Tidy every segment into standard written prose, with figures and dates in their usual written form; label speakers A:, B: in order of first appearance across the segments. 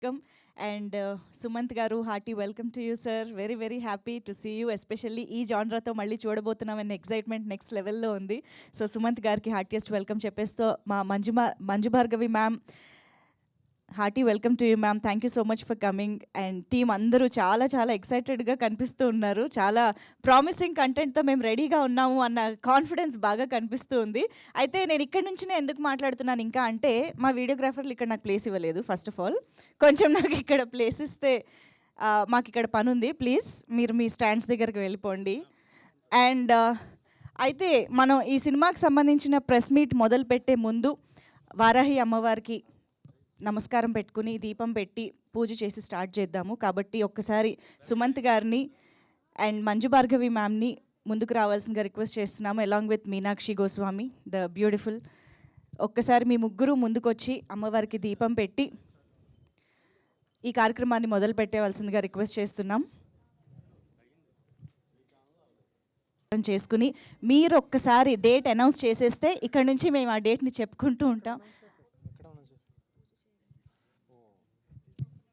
A: Welcome and Sumanth garu hearty welcome to you sir. Very very happy to see you, especially ఈ జాన్రాతో మళ్ళీ చూడబోతున్నామని excitement next లెవెల్లో ఉంది. So Sumanth గారికి హార్టియెస్ట్ వెల్కమ్ చెప్పేస్తూ మా Manju Bhargavi ma'am, hearty welcome to you ma'am. Thank you so much for coming. And team అందరూ చాలా చాలా ఎక్సైటెడ్గా కనిపిస్తూ ఉన్నారు. చాలా ప్రామిసింగ్ కంటెంట్తో మేము రెడీగా ఉన్నాము అన్న కాన్ఫిడెన్స్ బాగా కనిపిస్తూ ఉంది. అయితే నేను ఇక్కడ నుంచినే ఎందుకు మాట్లాడుతున్నాను ఇంకా అంటే, మా వీడియోగ్రాఫర్లు ఇక్కడ నాకు ప్లేస్ ఇవ్వలేదు. ఫస్ట్ ఆఫ్ ఆల్ కొంచెం నాకు ఇక్కడ ప్లేస్ ఇస్తే, మాకు ఇక్కడ పని ఉంది, ప్లీజ్ మీరు మీ స్టాండ్స్ దగ్గరికి వెళ్ళిపోండి. అండ్ అయితే మనం ఈ సినిమాకి సంబంధించిన ప్రెస్ మీట్ మొదలు పెట్టే ముందు వారాహి అమ్మవారికి నమస్కారం పెట్టుకుని దీపం పెట్టి పూజ చేసి స్టార్ట్ చేద్దాము. కాబట్టి ఒక్కసారి సుమంత్ గారిని అండ్ మంజు భార్గవి మ్యామ్ని ముందుకు రావాల్సిందిగా రిక్వెస్ట్ చేస్తున్నాము, along with Meenakshi Goswami the beautiful. ఒక్కసారి మీ ముగ్గురు ముందుకొచ్చి అమ్మవారికి దీపం పెట్టి ఈ కార్యక్రమాన్ని మొదలు పెట్టేవలసిందిగా రిక్వెస్ట్ చేస్తున్నాం. చేసుకుని మీరు ఒక్కసారి డేట్ అనౌన్స్ చేసేస్తే ఇక్కడ నుంచి మేము ఆ డేట్ని చెప్పుకుంటూ ఉంటాం.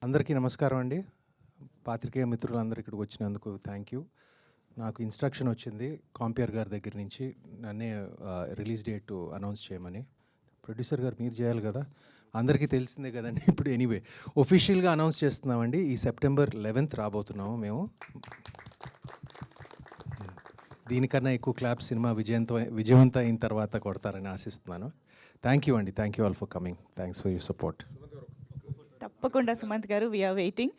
B: అందరికీ నమస్కారం అండి. పాత్రికేయ మిత్రులందరూ ఇక్కడికి వచ్చినందుకు థ్యాంక్ యూ. నాకు ఇన్స్ట్రక్షన్ వచ్చింది కాంపియర్ గారి దగ్గర నుంచి, నన్నే రిలీజ్ డేట్ అనౌన్స్ చేయమని. ప్రొడ్యూసర్ గారు మీరు చేయాలి కదా, అందరికీ తెలిసిందే కదండి. ఇప్పుడు ఎనీవే ఒఫీషియల్గా అనౌన్స్ చేస్తున్నామండి. ఈ సెప్టెంబర్ 11th రాబోతున్నాము మేము. దీనికన్నా ఎక్కువ క్లాప్ సినిమా విజయవంతం అయిన తర్వాత కొడతారని ఆశిస్తున్నాను. థ్యాంక్ యూ అండి. Thank you all for coming. Thanks for your support.
A: తప్పకుండా సుమంత్ గారు, వీఆర్ వెయిటింగ్.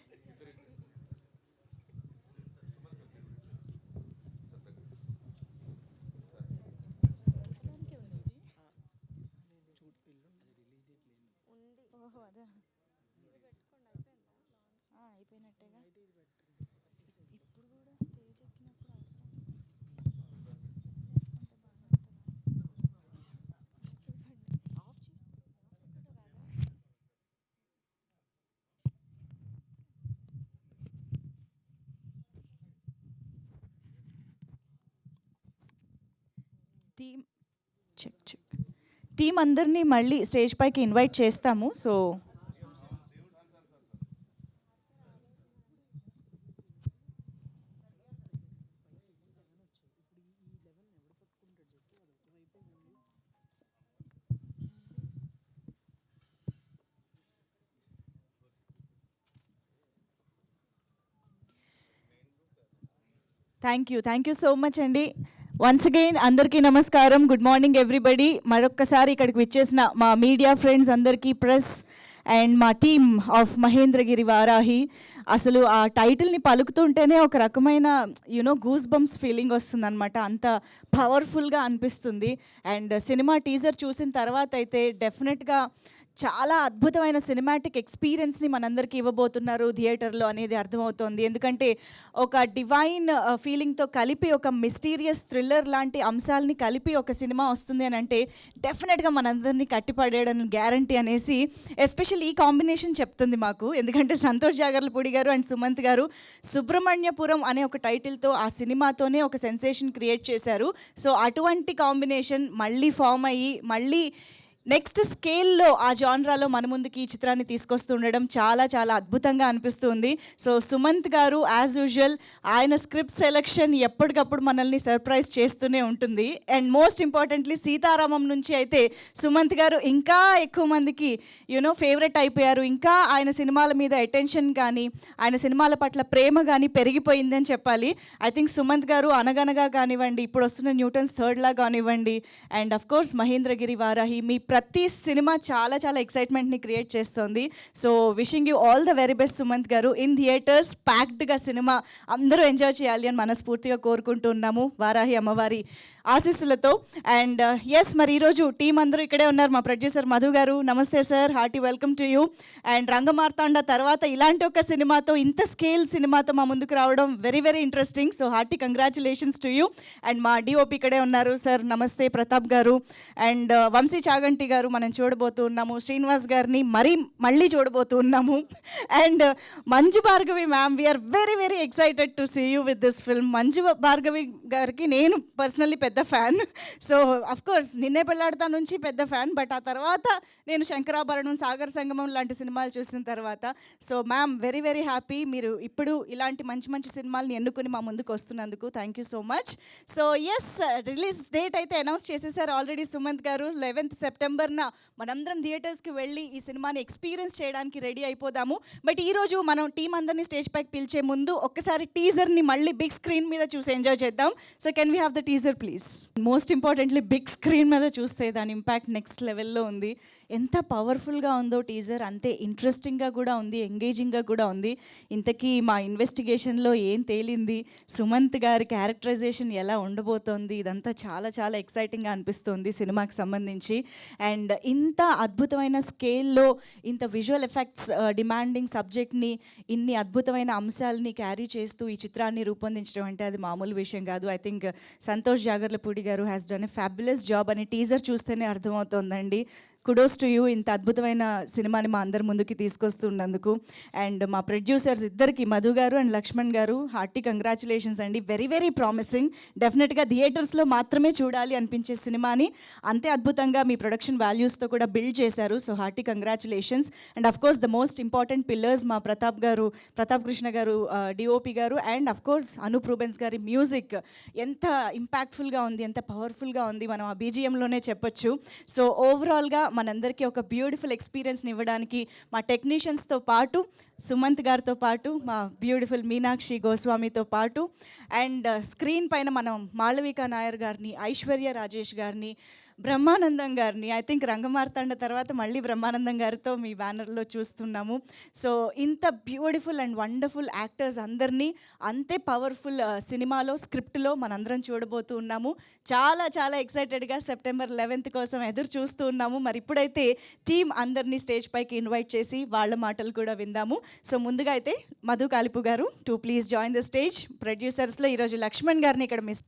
A: అయిపోయినట్టేగా ఇప్పుడు కూడా స్టేజ్ ఎక్కినప్పుడు టీం అందరినీ మళ్ళీ స్టేజ్ పైకి ఇన్వైట్ చేస్తాము. So thank you so much అండి. వన్స్ అగైన్ అందరికీ నమస్కారం, గుడ్ మార్నింగ్ ఎవ్రీబడి. మరొక్కసారి ఇక్కడికి విచ్చేసిన మా మీడియా ఫ్రెండ్స్ అందరికీ, ప్రెస్ అండ్ మా టీమ్ ఆఫ్ మహేంద్రగిరి వారాహి. అసలు ఆ టైటిల్ని పలుకుతుంటేనే ఒక రకమైన గూస్ బంప్స్ ఫీలింగ్ వస్తుందన్నమాట. అంత పవర్ఫుల్గా అనిపిస్తుంది. అండ్ సినిమా టీజర్ చూసిన తర్వాత అయితే డెఫినెట్గా చాలా అద్భుతమైన సినిమాటిక్ ఎక్స్పీరియన్స్ని మనందరికీ ఇవ్వబోతున్నారు థియేటర్లో అనేది అర్థమవుతోంది. ఎందుకంటే ఒక డివైన్ ఫీలింగ్తో కలిపి ఒక మిస్టీరియస్ థ్రిల్లర్ లాంటి అంశాలని కలిపి ఒక సినిమా వస్తుంది అని అంటే డెఫినెట్గా మనందరినీ కట్టిపడేయడం గ్యారంటీ అనేసి ఎస్పెషల్ ఈ కాంబినేషన్ చెప్తుంది మాకు. ఎందుకంటే సంతోష్ జాగర్లపూడి గారు అండ్ సుమంత్ గారు సుబ్రహ్మణ్యపురం అనే ఒక టైటిల్తో ఆ సినిమాతోనే ఒక సెన్సేషన్ క్రియేట్ చేశారు. సో అటువంటి కాంబినేషన్ మళ్ళీ ఫామ్ అయ్యి మళ్ళీ నెక్స్ట్ స్కేల్లో ఆ జాన్రాలో మన ముందుకి ఈ చిత్రాన్ని తీసుకొస్తుండడం చాలా చాలా అద్భుతంగా అనిపిస్తుంది. సో సుమంత్ గారు యాజ్ యూజువల్ ఆయన స్క్రిప్ట్ సెలెక్షన్ ఎప్పటికప్పుడు మనల్ని సర్ప్రైజ్ చేస్తూనే ఉంటుంది. అండ్ మోస్ట్ ఇంపార్టెంట్లీ సీతారామం నుంచి అయితే సుమంత్ గారు ఇంకా ఎక్కువ మందికి ఫేవరెట్ అయిపోయారు. ఇంకా ఆయన సినిమాల మీద అటెన్షన్ కానీ ఆయన సినిమాల పట్ల ప్రేమ కానీ పెరిగిపోయిందని చెప్పాలి. ఐ థింక్ సుమంత్ గారు అనగనగా కానివ్వండి, ఇప్పుడు వస్తున్న న్యూటన్స్ థర్డ్లా కానివ్వండి, and of course Mahendragiri Varahi, మీ ప్రతి సినిమా చాలా చాలా ఎక్సైట్మెంట్ని క్రియేట్ చేస్తుంది. So wishing you all the very best Sumanth garu. In theatres ప్యాక్డ్గా సినిమా అందరూ ఎంజాయ్ చేయాలి అని మనస్ఫూర్తిగా కోరుకుంటున్నాము వారాహి అమ్మవారి ఆశీస్సులతో. అండ్ ఎస్, మరి ఈరోజు టీం అందరూ ఇక్కడే ఉన్నారు. మా ప్రొడ్యూసర్ మధు గారు, నమస్తే sir, hearty welcome to you. And Rangamarthanda తర్వాత ఇలాంటి ఒక సినిమాతో, ఇంత స్కేల్ సినిమాతో మా ముందుకు రావడం very very interesting. So hearty congratulations to you. And మా డిఓపి ఇక్కడే ఉన్నారు సార్, నమస్తే ప్రతాప్ గారు. అండ్ వంశీ చాగంటి వైజయంతి గారు మనం చూడబోతూ ఉన్నాము, శ్రీనివాస్ గారిని మళ్ళీ చూడబోతూ ఉన్నాము. And Manju Bhargavi ma'am, we're very very excited to see you with this film. Manju Bhargavi గారికి నేను పర్సనల్లీ పెద్ద ఫ్యాన్. సో అఫ్ కోర్స్ నిన్నే పెళ్ళాడతా నుంచి పెద్ద ఫ్యాన్, బట్ ఆ తర్వాత నేను శంకరాభరణం, సాగర సంగమం లాంటి సినిమాలు చూసిన తర్వాత so ma'am very very happy మీరు ఇప్పుడు ఇలాంటి మంచి మంచి సినిమాల్ని ఎన్నుకొని మా ముందుకు వస్తున్నందుకు. Thank you so much. So yes, release date అయితే అనౌన్స్ చేసేసారు ఆల్రెడీ సుమంత్ గారు. 11th సెప్టెంబర్న మనందరం థియేటర్స్కి వెళ్ళి ఈ సినిమాని ఎక్స్పీరియన్స్ చేయడానికి రెడీ అయిపోదాము. బట్ ఈరోజు మనం టీం అందరినీ స్టేజ్ పైకి పిలిచే ముందు ఒక్కసారి టీజర్ని మళ్ళీ బిగ్ స్క్రీన్ మీద చూసి ఎంజాయ్ చేద్దాం. So can we have the teaser please? Most importantly big screen మీద చూస్తే దాని ఇంపాక్ట్ నెక్స్ట్ లెవెల్లో ఉంది. ఎంత పవర్ఫుల్గా ఉందో టీజర్, అంతే ఇంట్రెస్టింగ్గా కూడా ఉంది, ఎంగేజింగ్గా కూడా ఉంది. ఇంతకీ మా ఇన్వెస్టిగేషన్లో ఏం తేలింది, సుమంత్ గారి క్యారెక్టరైజేషన్ ఎలా ఉండబోతోంది, ఇదంతా చాలా చాలా ఎక్సైటింగ్గా అనిపిస్తుంది సినిమాకి సంబంధించి. అండ్ ఇంత అద్భుతమైన స్కేల్లో ఇంత విజువల్ ఎఫెక్ట్స్ డిమాండింగ్ సబ్జెక్ట్ని ఇన్ని అద్భుతమైన అంశాలని క్యారీ చేస్తూ ఈ చిత్రాన్ని రూపొందించడం అంటే అది మామూలు విషయం కాదు. ఐ థింక్ సంతోష్ జాగర్లపూడి గారు has done a fabulous job అని టీజర్ చూస్తేనే అర్థమవుతోందండి. కుడోస్ టు యూ, ఇంత అద్భుతమైన సినిమాని మా అందరి ముందుకి తీసుకొస్తున్నందుకు. అండ్ మా ప్రొడ్యూసర్స్ ఇద్దరికి, మధు గారు అండ్ లక్ష్మణ్ గారు, హార్టీ కంగ్రాచులేషన్స్ అండి. Very very promising. డెఫినెట్గా థియేటర్స్లో మాత్రమే చూడాలి అనిపించే సినిమాని అంతే అద్భుతంగా మీ ప్రొడక్షన్ వాల్యూస్తో కూడా బిల్డ్ చేశారు. So hearty congratulations. And of course the most important pillars మా Pratap Krishna garu DOP garu, and of course Anup Rubens గారి మ్యూజిక్ ఎంత ఇంపాక్ట్ఫుల్గా ఉంది, ఎంత పవర్ఫుల్గా ఉంది, మనం ఆ బీజిఎంలోనే చెప్పొచ్చు. సో ఓవరాల్గా మనందరికీ ఒక బ్యూటిఫుల్ ఎక్స్పీరియన్స్ని ఇవ్వడానికి మా టెక్నీషియన్స్తో పాటు, సుమంత్ గారితో పాటు, మా బ్యూటిఫుల్ మీనాక్షి గోస్వామితో పాటు, అండ్ స్క్రీన్ పైన మనం మాళవిక నాయర్ గారిని, ఐశ్వర్య రాజేష్ గారిని, బ్రహ్మానందం గారిని, ఐ థింక్ రంగమార్తాండ తర్వాత మళ్ళీ బ్రహ్మానందం గారితో మీ బ్యానర్లో చూస్తున్నాము. సో ఇంత బ్యూటిఫుల్ అండ్ వండర్ఫుల్ యాక్టర్స్ అందరినీ అంతే పవర్ఫుల్ సినిమాలో, స్క్రిప్ట్లో మనందరం చూడబోతూ ఉన్నాము. చాలా చాలా ఎక్సైటెడ్గా సెప్టెంబర్ 11th కోసం ఎదురు చూస్తూ ఉన్నాము. మరి ఇప్పుడైతే టీం అందరినీ స్టేజ్ పైకి ఇన్వైట్ చేసి వాళ్ళ మాటలు కూడా విందాము. సో ముందుగా అయితే Madhu Kalipu garu to please join the stage. ప్రొడ్యూసర్స్లో ఈరోజు లక్ష్మణ్ గారిని ఇక్కడ మిస్.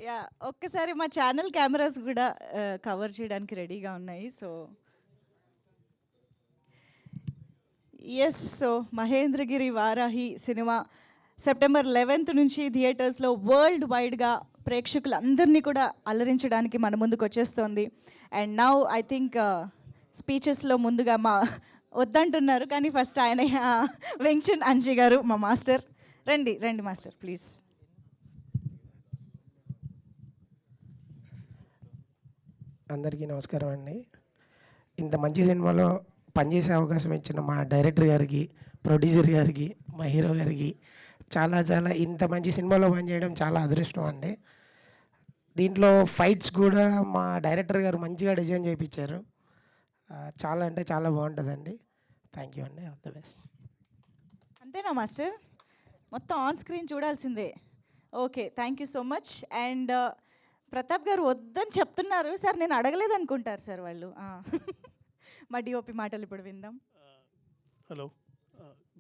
A: యా, ఒక్కసారి మా ఛానల్ కెమెరాస్ కూడా కవర్ చేయడానికి రెడీగా ఉన్నాయి. So yes, so Mahendragiri Varahi సినిమా సెప్టెంబర్ 11th నుంచి థియేటర్స్లో వరల్డ్ వైడ్గా ప్రేక్షకులందరినీ కూడా అలరించడానికి మన ముందుకు వచ్చేస్తోంది. అండ్ నౌ ఐ థింక్ స్పీచెస్లో ముందుగా మా వద్దంటున్నారు కానీ ఫస్ట్ ఆయన వెంక్షన్ అంజీ గారు మా మాస్టర్. రండి రండి మాస్టర్ ప్లీజ్.
C: అందరికీ నమస్కారం అండి. ఇంత మంచి సినిమాలో పనిచేసే అవకాశం ఇచ్చిన మా డైరెక్టర్ గారికి, ప్రొడ్యూసర్ గారికి, మా హీరో గారికి చాలా చాలా ఇంత మంచి సినిమాలో పనిచేయడం చాలా అదృష్టం అండి. దీంట్లో ఫైట్స్ కూడా మా డైరెక్టర్ గారు మంచిగా డిజైన్ చేయించారు. చాలా అంటే చాలా బాగుంటుందండి. థ్యాంక్ యూ అండి. All the best.
A: అంతేనా మాస్టర్? మొత్తం ఆన్ స్క్రీన్ చూడాల్సిందే. Okay, thank you so much. And Pratap గారు వద్దని చెప్తున్నారు సార్, నేను అడగలేదు అనుకుంటారు సార్ వాళ్ళు. మా డిఓపి మాటలు ఇప్పుడు విందాం.
D: Hello.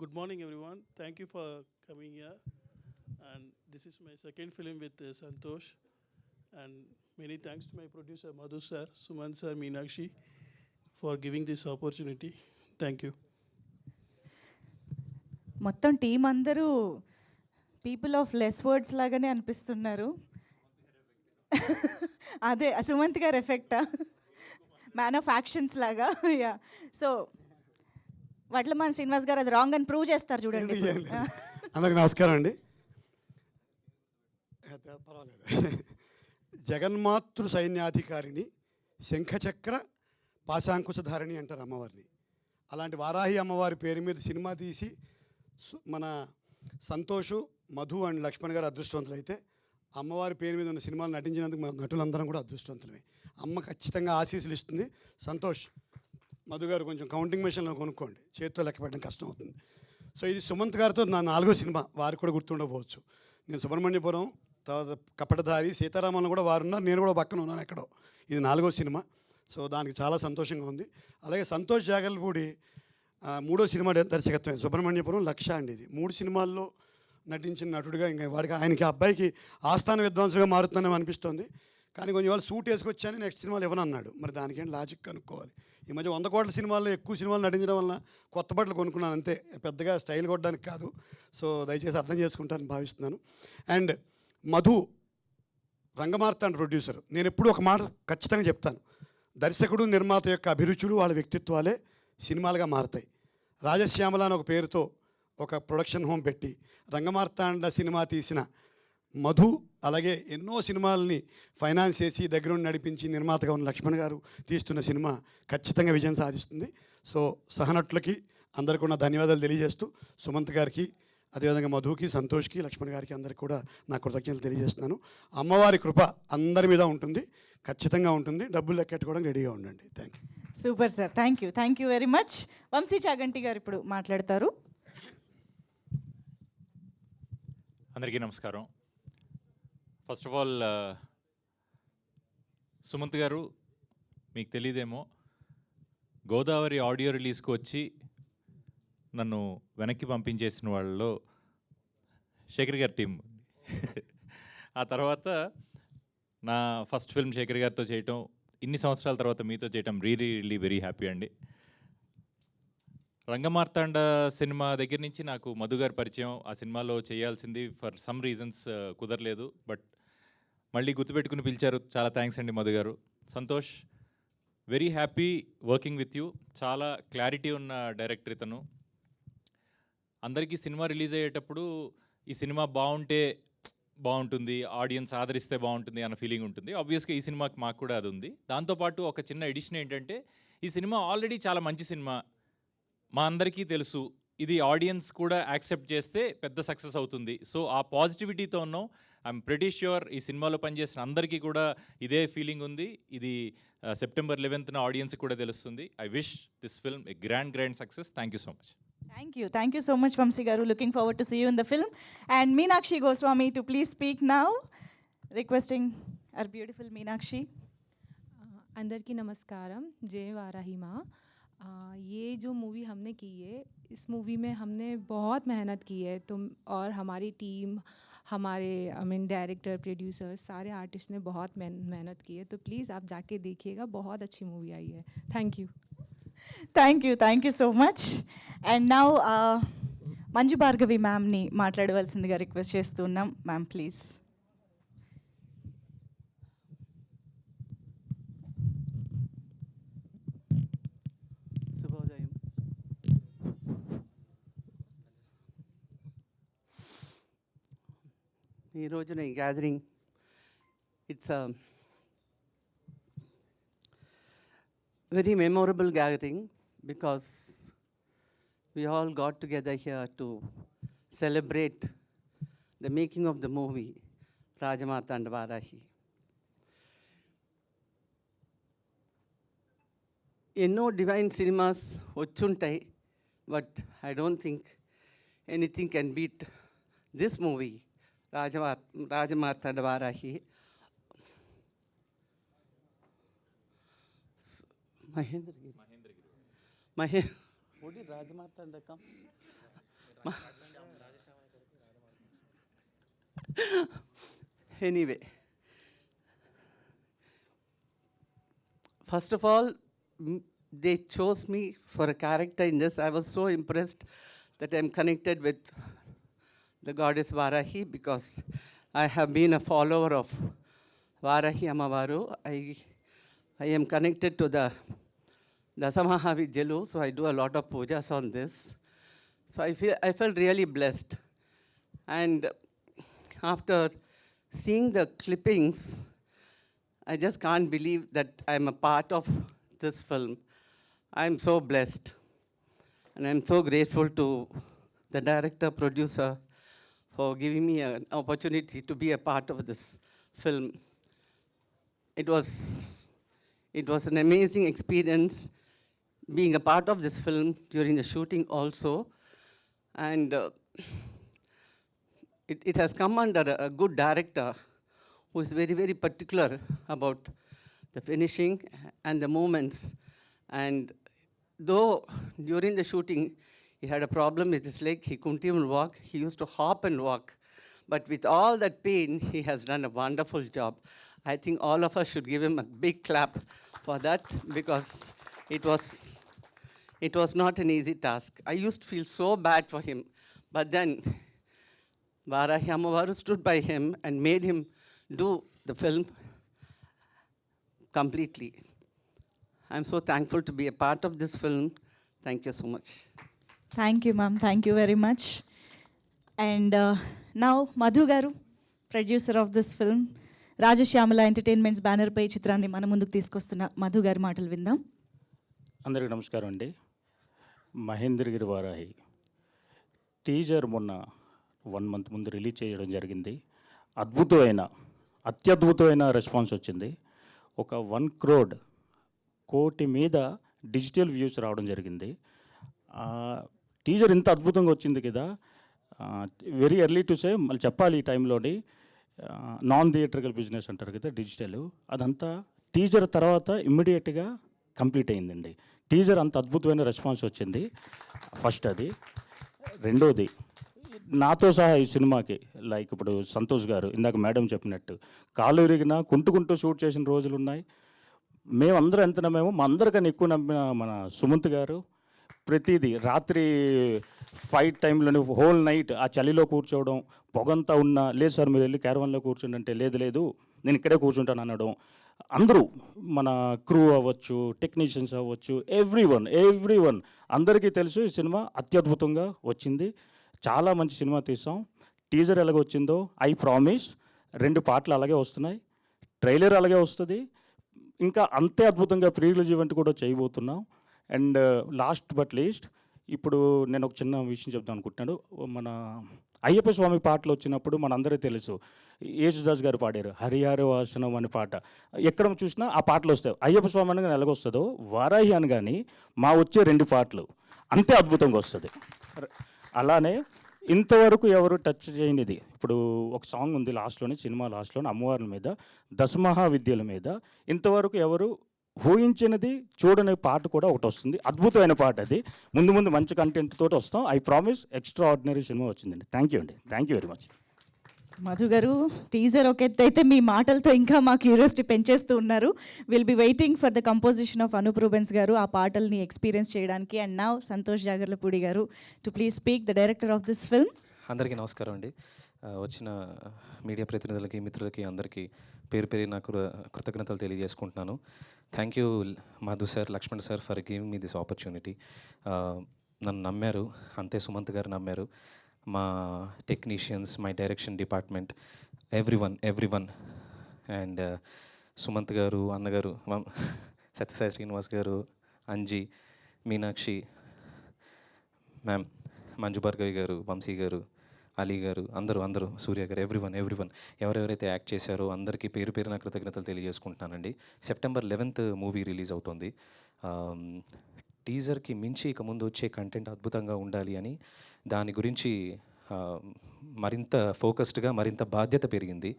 D: Good morning, everyone. Thank you for coming here. And this is my second film with Santosh. And many thanks to my producer Madhu sir, Suman sir, Meenakshi for giving this opportunity. Thank you.
A: మొత్తం team అందరూ people of less words లాగానే అనిపిస్తున్నారు. అదే సుమంత్ గారు ఎఫెక్టా, man of actions లాగా. Yeah, so Vadlaman Srinivas గారు అది wrong అని prove చేస్తారు చూడండి.
E: అందరికి నమస్కారం అండి. పర్వాలేదు. జగన్మాతృ సైన్యాధికారిని, శంఖచక్ర పాశాంకుశధారిణి అంటారు అమ్మవారిని. అలాంటి వారాహి అమ్మవారి పేరు మీద సినిమా తీసి మన సంతోషు, మధు అండ్ లక్ష్మణ్ గారు అదృష్టవంతులైతే, అమ్మవారి పేరు మీద ఉన్న సినిమాలు నటించినందుకు మా నటులందరం కూడా అదృష్టవంతులమే. అమ్మ ఖచ్చితంగా ఆశీస్సులు ఇస్తుంది. సంతోష్, మధు గారు కొంచెం కౌంటింగ్ మెషిన్లో కొనుక్కోండి, చేతితో లెక్క పెట్టడం కష్టం అవుతుంది. సో ఇది సుమంత్ గారితో నా 4వ సినిమా, వారికి కూడా గుర్తుండకపోవచ్చు. నేను సుబ్రహ్మణ్యపురం, తర్వాత కపటధారి, సీతారామన్ కూడా వారు ఉన్నారు, నేను కూడా పక్కన ఉన్నాను ఎక్కడో. ఇది 4వ సినిమా. సో దానికి చాలా సంతోషంగా ఉంది. అలాగే సంతోష్ జాగల్పూడి 3వ సినిమా దర్శకత్వం, సుబ్రహ్మణ్యపురం, లక్ష అండి. ఇది 3 సినిమాల్లో నటించిన నటుడిగా ఇంకా వాడికి ఆయనకి అబ్బాయికి ఆస్థాన విద్వాంసుగా మారుతుందని అనిపిస్తోంది. కానీ కొంచెం వాళ్ళు సూట్ వేసుకొచ్చాను, నెక్స్ట్ సినిమాలు ఇవ్వనన్నాడు. మరి దానికేం లాజిక్ కనుక్కోవాలి. ఈ మధ్య 100 కోట్ల సినిమాల్లో ఎక్కువ సినిమాలు నటించడం వల్ల కొత్త బట్టలు కొనుక్కున్నాను అంతే, పెద్దగా స్టైల్ కొట్టడానికి కాదు. సో దయచేసి అర్థం చేసుకుంటారని భావిస్తున్నాను. And Madhu Rangamarthanda producer. నేను ఎప్పుడూ ఒక మాట ఖచ్చితంగా చెప్తాను, దర్శకుడు నిర్మాత యొక్క అభిరుచులు, వాళ్ళ వ్యక్తిత్వాలే సినిమాలుగా మారతాయి. రాజశ్యామల అని ఒక పేరుతో ఒక ప్రొడక్షన్ హోమ్ పెట్టి రంగమార్తాండ సినిమా తీసిన మధు, అలాగే ఎన్నో సినిమాలని ఫైనాన్స్ చేసి దగ్గరుండి నడిపించి నిర్మాతగా ఉన్న లక్ష్మణ్ గారు తీస్తున్న సినిమా ఖచ్చితంగా విజయం సాధిస్తుంది. సో సహనటులకి అందరికీ కూడా ధన్యవాదాలు తెలియజేస్తూ, సుమంత్ గారికి, అదేవిధంగా మధుకి, సంతోష్కి, లక్ష్మణ్ గారికి అందరికీ కూడా నా కృతజ్ఞతలు తెలియజేస్తున్నాను. అమ్మవారి కృప అందరి మీద ఉంటుంది, ఖచ్చితంగా ఉంటుంది. డబ్బులు లెక్కెట్టుకోవడానికి రెడీగా ఉండండి. Thank you.
A: Super sir, thank you very much. Vamsi Chaganti garu ఇప్పుడు మాట్లాడతారు.
F: అందరికీ నమస్కారం. ఫస్ట్ ఆఫ్ ఆల్ సుమంత్ గారు, మీకు తెలియదేమో, గోదావరి ఆడియో రిలీజ్కి వచ్చి నన్ను వెనక్కి పంపించేసిన వాళ్ళలో శేఖర్ గారి టీం. ఆ తర్వాత నా ఫస్ట్ ఫిల్మ్ శేఖర్ గారితో చేయటం, ఇన్ని సంవత్సరాల తర్వాత మీతో చేయటం రియలీ వెరీ హ్యాపీ అండి. రంగమార్తాండ సినిమా దగ్గర నుంచి నాకు మధు గారి పరిచయం. ఆ సినిమాలో చేయాల్సింది ఫర్ సమ్ రీజన్స్ కుదరలేదు, బట్ మళ్ళీ గుర్తుపెట్టుకుని పిలిచారు. చాలా థ్యాంక్స్ అండి మధు గారు. Santosh, very happy working with you. చాలా క్లారిటీ ఉన్న డైరెక్టర్ ఇతను. అందరికీ సినిమా రిలీజ్ అయ్యేటప్పుడు ఈ సినిమా బాగుంటే బాగుంటుంది, ఆడియన్స్ ఆదరిస్తే బాగుంటుంది అన్న ఫీలింగ్ ఉంటుంది. ఆబ్వియస్గా ఈ సినిమాకి మాకు కూడా అది ఉంది. దాంతోపాటు ఒక చిన్న ఎడిషన్ ఏంటంటే, ఈ సినిమా ఆల్రెడీ చాలా మంచి సినిమా, మా అందరికీ తెలుసు. ఇది ఆడియన్స్ కూడా యాక్సెప్ట్ చేస్తే పెద్ద సక్సెస్ అవుతుంది. సో ఆ పాజిటివిటీతో ఉన్నాం. ఐఎమ్ ప్రెటీ ష్యూర్ ఈ సినిమాలో పనిచేసిన అందరికీ కూడా ఇదే ఫీలింగ్ ఉంది. ఇది September 11th ఆడియన్స్కి కూడా తెలుస్తుంది. I wish this film A grand success. Thank you so much.
A: Thank you so much, Vamsi Garu. Looking forward to see you in the film. And Meenakshi Goswami to please speak now. Requesting our beautiful Meenakshi.
G: अंदर की नमस्कारम, जय वाराही माँ. ये जो movie हमने की है, इस मूवी में हमने बहुत मेहनत की है. और हमारी टीम, हमारे डायरेक्टर, प्रोड्यूसर, सारे आर्टिस्ट ने बहुत मेहनत की है. तो प्लीज़ आप जाके देखिएगा, बहुत अच्छी मूवी आई है. Thank you.
A: Thank you so much. And now Manju Bhargavi మ్యామ్ని మాట్లాడవలసిందిగా రిక్వెస్ట్ చేస్తున్నాం. Ma'am please.
H: ఈ రోజున ఈ gathering it's very memorable gathering because we all got together here to celebrate the making of the movie Rajamata and Varahi. ఎన్నో divine cinemas వచ్చుంటాయి, but I don't think anything can beat this movie Rajamata and Varahi. What did Rajamata and come? Anyway, first of all, they chose me for a character in this. I was so impressed that I'm connected with the goddess Varahi because I have been a follower of Varahi Amavaru. I am connected to the Dasamahavidyalu, so I do a lot of pujas on this. So I felt really blessed. And after seeing the clippings, I just can't believe that I'm a part of this film. I'm so blessed. And I'm so grateful to the director, producer, for giving me an opportunity to be a part of this film. It was an amazing experience being a part of this film during the shooting also. And it has come under a good director who is very, very particular about the finishing and the moments. And though during the shooting he had a problem with his leg, he couldn't even walk. He used to hop and walk. But with all that pain, he has done a wonderful job. I think all of us should give him a big clap for that because it was not an easy task. I used to feel so bad for him. But then Varahi Amavaru stood by him and made him do the film completely. I'm so thankful to be a part of this film. Thank you so much.
A: Thank you ma'am, thank you very much. And now Madhu garu, producer of this film, Rajashyamala entertainments బ్యానర్పై చిత్రాన్ని మన ముందుకు తీసుకొస్తున్న మధు గారి మాటలు విందాం.
I: అందరికీ నమస్కారం అండి. మహేంద్రగిరి వారాహి టీజర్ మొన్న 1 month ముందు రిలీజ్ చేయడం జరిగింది. అత్యద్భుతమైన రెస్పాన్స్ వచ్చింది. ఒక 1 crore కోటి మీద డిజిటల్ వ్యూస్ రావడం జరిగింది. టీజర్ ఇంత అద్భుతంగా వచ్చింది కదా, వెరీ ఎర్లీ టు సే, మళ్ళీ చెప్పాలి ఈ టైంలోని నాన్ థియేట్రికల్ బిజినెస్ అంటారు కదా, డిజిటల్, అదంతా టీజర్ తర్వాత ఇమ్మీడియట్గా కంప్లీట్ అయిందండి. టీజర్ అంత అద్భుతమైన రెస్పాన్స్ వచ్చింది. ఫస్ట్ అది. రెండోది, నాతో సహా ఈ సినిమాకి లైక్ ఇప్పుడు సంతోష్ గారు ఇందాక మేడం చెప్పినట్టు కాలు విరిగినా కుంటూ షూట్ చేసిన రోజులు ఉన్నాయి. మేమందరం ఎంత నమ్మామో, మా అందరికన్నా ఎక్కువ నమ్మిన మన సుమంత్ గారు ప్రతిదీ రాత్రి ఫైట్ టైంలోనే హోల్ నైట్ ఆ చలిలో కూర్చోవడం, పొగంతా ఉన్నా, లేదు సార్ మీరు వెళ్ళి క్యారవాన్లో కూర్చోండి అంటే లేదు నేను ఇక్కడే కూర్చుంటాను అనడం. అందరూ మన క్రూ అవ్వచ్చు, టెక్నీషియన్స్ అవ్వచ్చు, ఎవ్రీ వన్ అందరికీ తెలుసు ఈ సినిమా అత్యద్భుతంగా వచ్చింది. చాలా మంచి సినిమా తీసాం. టీజర్ ఎలాగ వచ్చిందో ఐ ప్రామిస్ 2 పాటలు అలాగే వస్తున్నాయి, ట్రైలర్ అలాగే వస్తుంది, ఇంకా అంతే అద్భుతంగా ప్రీ రిలీజ్ ఈవెంట్ కూడా చేయబోతున్నాం. అండ్ లాస్ట్ బట్ లీస్ట్, ఇప్పుడు నేను ఒక చిన్న విషయం చెప్దాం అనుకుంటున్నాను. మన అయ్యప్ప స్వామి పాటలు వచ్చినప్పుడు మనందరికీ తెలుసు, యేసుదాస్ గారు పాడారు హరిహర వాసనం అనే పాట. ఎక్కడ చూసినా ఆ పాటలు వస్తాయి. అయ్యప్ప స్వామి అనగా ఎలాగొస్తుందో, వారాహి అనగాని మా వచ్చే 2 పాటలు అంతే అద్భుతంగా వస్తుంది. అలానే ఇంతవరకు ఎవరు టచ్ చేయనిది, ఇప్పుడు ఒక సాంగ్ ఉంది లాస్ట్లోని, సినిమా లాస్ట్లోని అమ్మవార్ల మీద, దశమహావిద్యల మీద, ఇంతవరకు ఎవరు ఊహించినది చూడని పాట కూడా ఒకటి వస్తుంది. అద్భుతమైన పాట అది. ముందు మంచి కంటెంట్ తోటి వస్తాం. I promise extra ordinary cinema వచ్చిందండి. థ్యాంక్ యూ అండి. Thank you very much.
A: Madhu గారు, టీజర్ ఒక ఎత్తు అయితే మీ మాటలతో ఇంకా మా క్యూరియాసిటీ పెంచేస్తూ ఉన్నారు. Will be waiting for the composition of Anup Rubens garu ఆ పాటల్ని ఎక్స్పీరియన్స్ చేయడానికి. అండ్ నౌ సంతోష్ జాగర్లపూడి గారు to please speak, the director of this film.
J: అందరికీ నమస్కారం అండి. వచ్చిన మీడియా ప్రతినిధులకి, మిత్రులకి అందరికీ పేరు నాకు కృతజ్ఞతలు తెలియజేసుకుంటున్నాను. Thank you Madhu sir, Lakshman sir for giving me this opportunity. నన్ను నమ్మారు, అంతే సుమంత్ గారు నమ్మారు. మా technicians, my direction department, every one and Sumanth garu, అన్నగారు, సత్యసాయి శ్రీనివాస్ గారు, అంజీ, మీనాక్షి మ్యామ్, మంజు భార్గవి గారు, వంశీ గారు, అలీ గారు, అందరూ సూర్య గారు, ఎవ్రీ వన్ ఎవరెవరైతే యాక్ట్ చేశారో అందరికీ పేరు పేరున కృతజ్ఞతలు తెలియజేసుకుంటున్నానండి. సెప్టెంబర్ 11th మూవీ రిలీజ్ అవుతుంది. టీజర్కి మించి ఇక ముందు వచ్చే కంటెంట్ అద్భుతంగా ఉండాలి అని దాని గురించి మరింత ఫోకస్డ్గా, మరింత బాధ్యత పెరిగింది.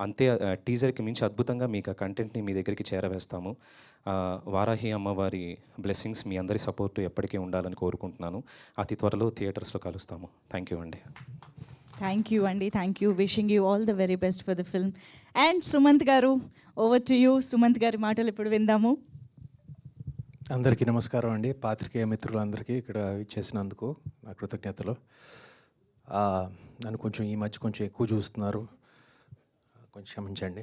J: అంతే, టీజర్కి మించి అద్భుతంగా మీకు ఆ కంటెంట్ని మీ దగ్గరికి చేరవేస్తాము. వారాహి అమ్మవారి బ్లెస్సింగ్స్, మీ అందరి సపోర్టు ఎప్పటికీ ఉండాలని కోరుకుంటున్నాను. అతి త్వరలో థియేటర్స్లో కలుస్తాము. థ్యాంక్ యూ అండి.
A: Thank you. Wishing you all the very best for the film. And Sumanth గారు, ఓవర్ టు యూ. సుమంత్ గారి మాటలు ఇప్పుడు విందాము.
B: అందరికీ నమస్కారం అండి. పాత్రికేయ మిత్రులందరికీ ఇక్కడ ఇచ్చేసినందుకు నా కృతజ్ఞతలు. నన్ను కొంచెం ఈ మధ్య కొంచెం ఎక్కువ చూస్తున్నారు, కొంచెం క్షమించండి.